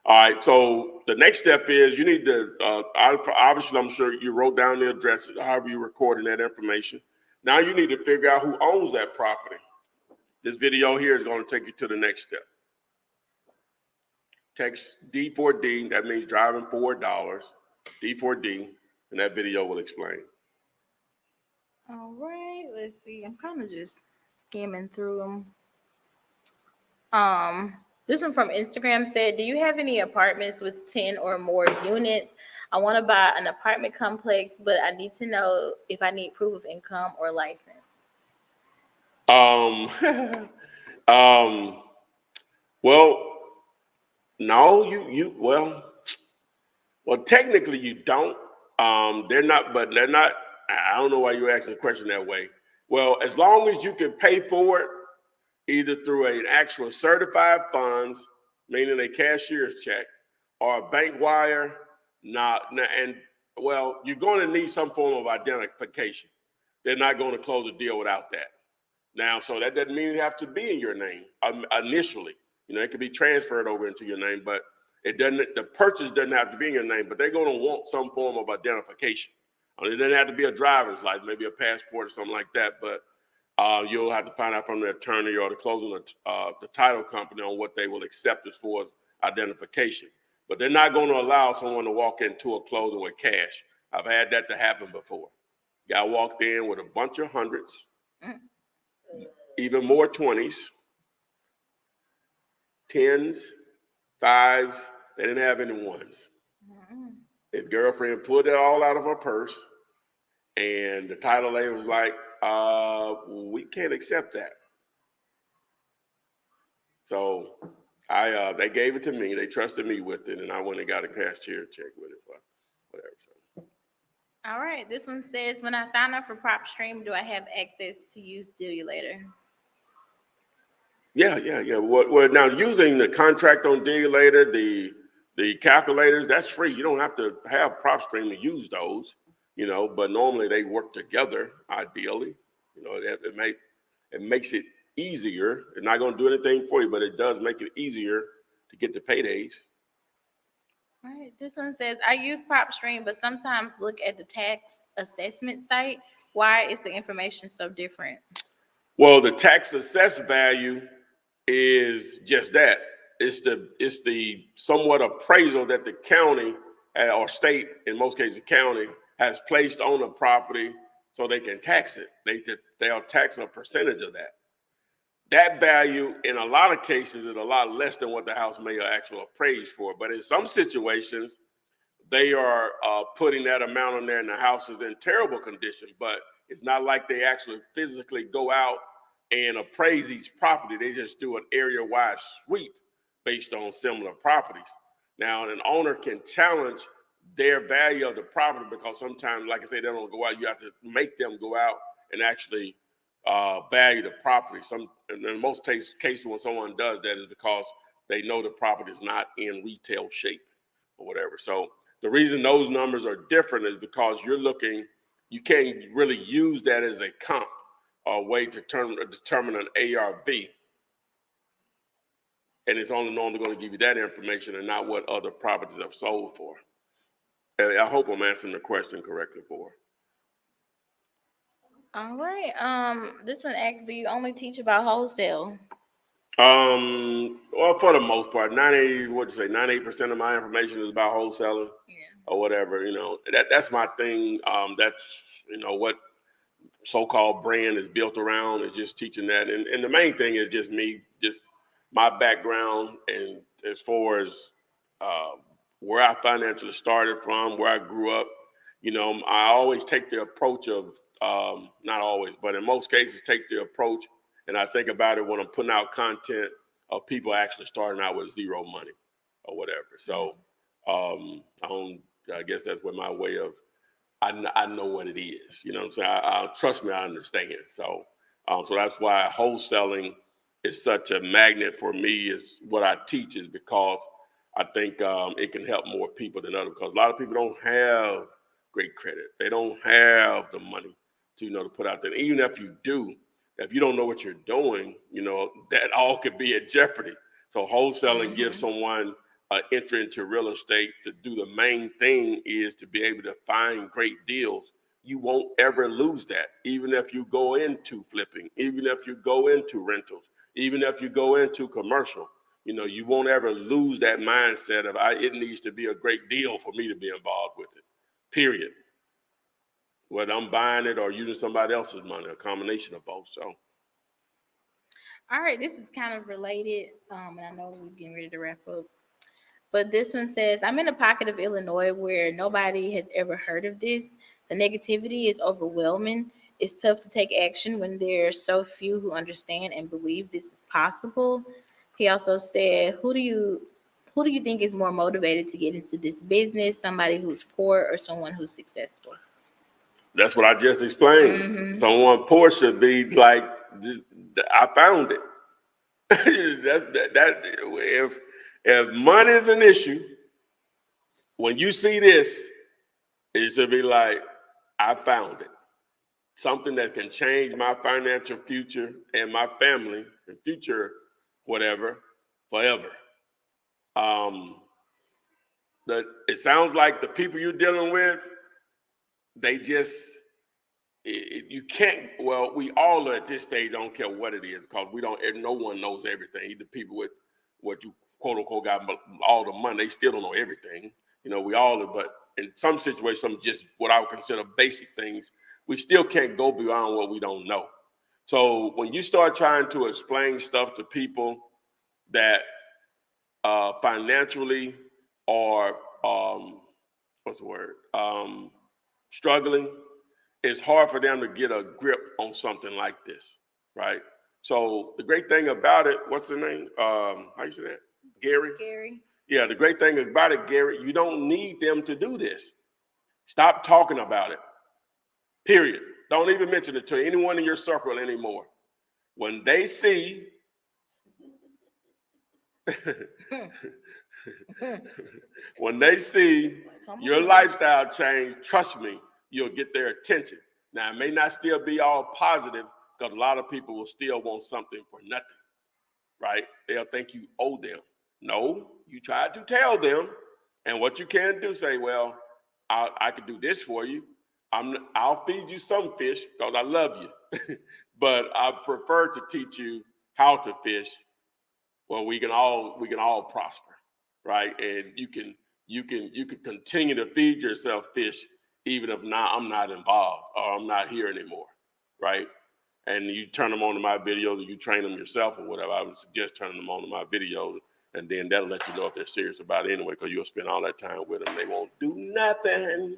S3: all right. So the next step is you need to. Obviously, I'm sure you wrote down the address, however you're recording that information. Now you need to figure out who owns that property. This video here is going to take you to the next step. Text D4D. That means driving $4. D4D, and that video will explain.
S4: All right. Let's see. I'm kind of just skimming through them. This one from Instagram said, do you have any apartments with 10 or more units? I want to buy an apartment complex, but I need to know if I need proof of income or license.
S3: Well, no, well, technically you don't. They're not, but they're not. I don't know why you're asking the question that way. Well, as long as you can pay for it, either through an actual certified funds, meaning a cashier's check, or a bank wire, you're going to need some form of identification. They're not going to close a deal without that. Now, so that doesn't mean it have to be in your name initially. It could be transferred over into your name, but it doesn't. The purchase doesn't have to be in your name, but they're going to want some form of identification. It doesn't have to be a driver's license, maybe a passport or something like that, but you'll have to find out from the attorney or the title company on what they will accept as far as identification. But they're not going to allow someone to walk into a closing with cash. I've had that to happen before. Guy walked in with a bunch of hundreds, even more 20s, 10s, 5s. They didn't have any ones. His girlfriend pulled it all out of her purse, and the title lady was like, we can't accept that. So they gave it to me. They trusted me with it, and I went and got a cashier check with it, but whatever. So.
S4: All right. This one says, when I sign up for PropStream, do I have access to use Dilulator?
S3: Yeah. Well, now using the contract on Dilulator, the calculators, that's free. You don't have to have PropStream to use those, but normally they work together, ideally. It makes it easier. It's not going to do anything for you, but it does make it easier to get the paydays.
S4: All right. This one says, I use PropStream, but sometimes look at the tax assessment site. Why is the information so different?
S3: Well, the tax assessed value is just that. It's the somewhat appraisal that the county or state, in most cases county, has placed on the property so they can tax it. They are taxing a percentage of that. That value in a lot of cases is a lot less than what the house may actually appraise for. But in some situations, they are putting that amount on there and the house is in terrible condition. But it's not like they actually physically go out and appraise each property. They just do an area-wide sweep based on similar properties. Now, an owner can challenge their value of the property because sometimes, like I say, they don't go out. You have to make them go out and actually value the property. In most cases, when someone does that, is because they know the property is not in retail shape or whatever. So the reason those numbers are different is because you can't really use that as a comp or a way to determine an ARV. And it's only normally going to give you that information and not what other properties have sold for. And I hope I'm answering the question correctly for her.
S4: All right. This one asks, do you only teach about wholesale?
S3: Well, for the most part, 98% of my information is about wholesaling or whatever, that's my thing. That's, what so-called brand is built around, is just teaching that. And the main thing is just me, just my background, and as far as where I financially started from, where I grew up, I always take the approach of, not always, but in most cases, take the approach, and I think about it when I'm putting out content of people actually starting out with zero money or whatever. So I guess that's what my way of I know what it is. You know what I'm saying? I trust me, I understand. So so that's why wholesaling is such a magnet for me. Is what I teach is because I think it can help more people than others. Because a lot of people don't have great credit. They don't have the money to to put out there. Even if you do, if you don't know what you're doing, that all could be at jeopardy. So wholesaling gives someone an entry into real estate to do the main thing is to be able to find great deals. You won't ever lose that, even if you go into flipping, even if you go into rentals, even if you go into commercial. You won't ever lose that mindset of it needs to be a great deal for me to be involved with it, period. Whether I'm buying it or using somebody else's money, a combination of both. So
S4: All right, this is kind of related, and I know we're getting ready to wrap up. But this one says, I'm in a pocket of Illinois where nobody has ever heard of this. The negativity is overwhelming. It's tough to take action when there are so few who understand and believe this is possible. He also said, who do you think is more motivated to get into this business? Somebody who's poor or someone who's successful?
S3: that's what I just explained. Someone poor should be like, I found it. If money is an issue, when you see this, it should be like, I found it. Something that can change my financial future and my family and future, whatever, forever. It sounds like the people you're dealing with, they just, you can't, well, we all are at this stage, I don't care what it is, because no one knows everything. Even people with what you quote unquote got all the money, they still don't know everything. We all are, but in some situations, some just what I would consider basic things, we still can't go beyond what we don't know. So when you start trying to explain stuff to people that financially are, what's the word, struggling, it's hard for them to get a grip on something like this, right? So the great thing about it, what's the name? How you say that? Gary?
S4: Gary.
S3: Yeah, the great thing about it, Gary, you don't need them to do this. Stop talking about it, period. Don't even mention it to anyone in your circle anymore. When they see, when they see your lifestyle change, trust me, you'll get their attention. Now, it may not still be all positive because a lot of people will still want something for nothing, right? They'll think you owe them. No, you try to tell them, and what you can do, say, well, I can do this for you. I'll feed you some fish because I love you, but I prefer to teach you how to fish. Well, we can all prosper, right? And you can continue to feed yourself fish even if I'm not involved or I'm not here anymore, right? And you turn them on to my videos or you train them yourself or whatever. I would suggest turning them on to my videos, and then that'll let you know if they're serious about it anyway, because you'll spend all that time with them. They won't do nothing.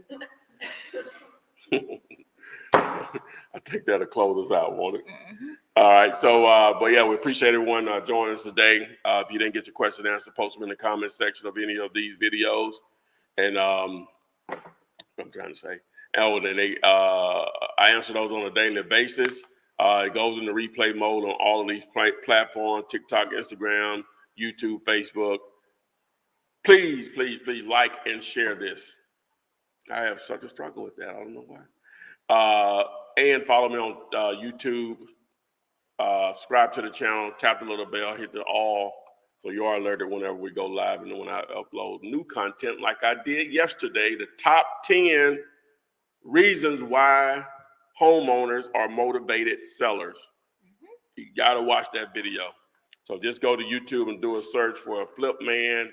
S3: I think that'll close us out, won't it? All right. So, but yeah, we appreciate everyone joining us today. If you didn't get your question answered, post them in the comment section of any of these videos. And I'm trying to say, I answer those on a daily basis. It goes into replay mode on all of these platforms: TikTok, Instagram, YouTube, Facebook. Please, please, please like and share this. I have such a struggle with that. I don't know why. And follow me on YouTube. Subscribe to the channel, tap the little bell, hit the all, so you are alerted whenever we go live and when I upload new content like I did yesterday, the top 10 reasons why homeowners are motivated sellers. You got to watch that video. So just go to YouTube and do a search for a Flip Man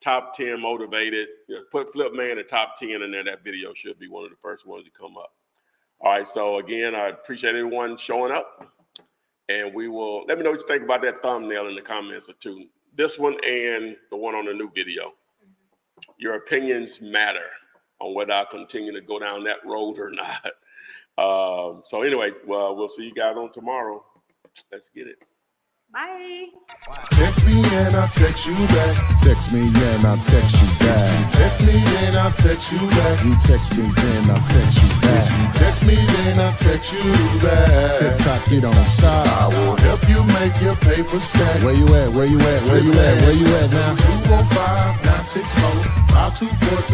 S3: top 10 motivated. Put Flip Man and top 10 in there. That video should be one of the first ones to come up. All right. So again, I appreciate everyone showing up. And we will, let me know what you think about that thumbnail in the comments or two. This one and the one on the new video. Your opinions matter on whether I continue to go down that road or not. So anyway, well, we'll see you guys on tomorrow. Let's get it.
S4: Bye.
S1: Text me and I'll text you back.
S2: Text me, yeah, and I'll text you back.
S1: Text me and I'll text you back.
S2: You text me, then I'll text you back.
S1: Text me then I'll text you back.
S2: TikTok, you don't stop.
S1: I will help you make your paper stack.
S2: Where you at? Where you at? Where you at? Where you at now?
S1: 205-964-5243.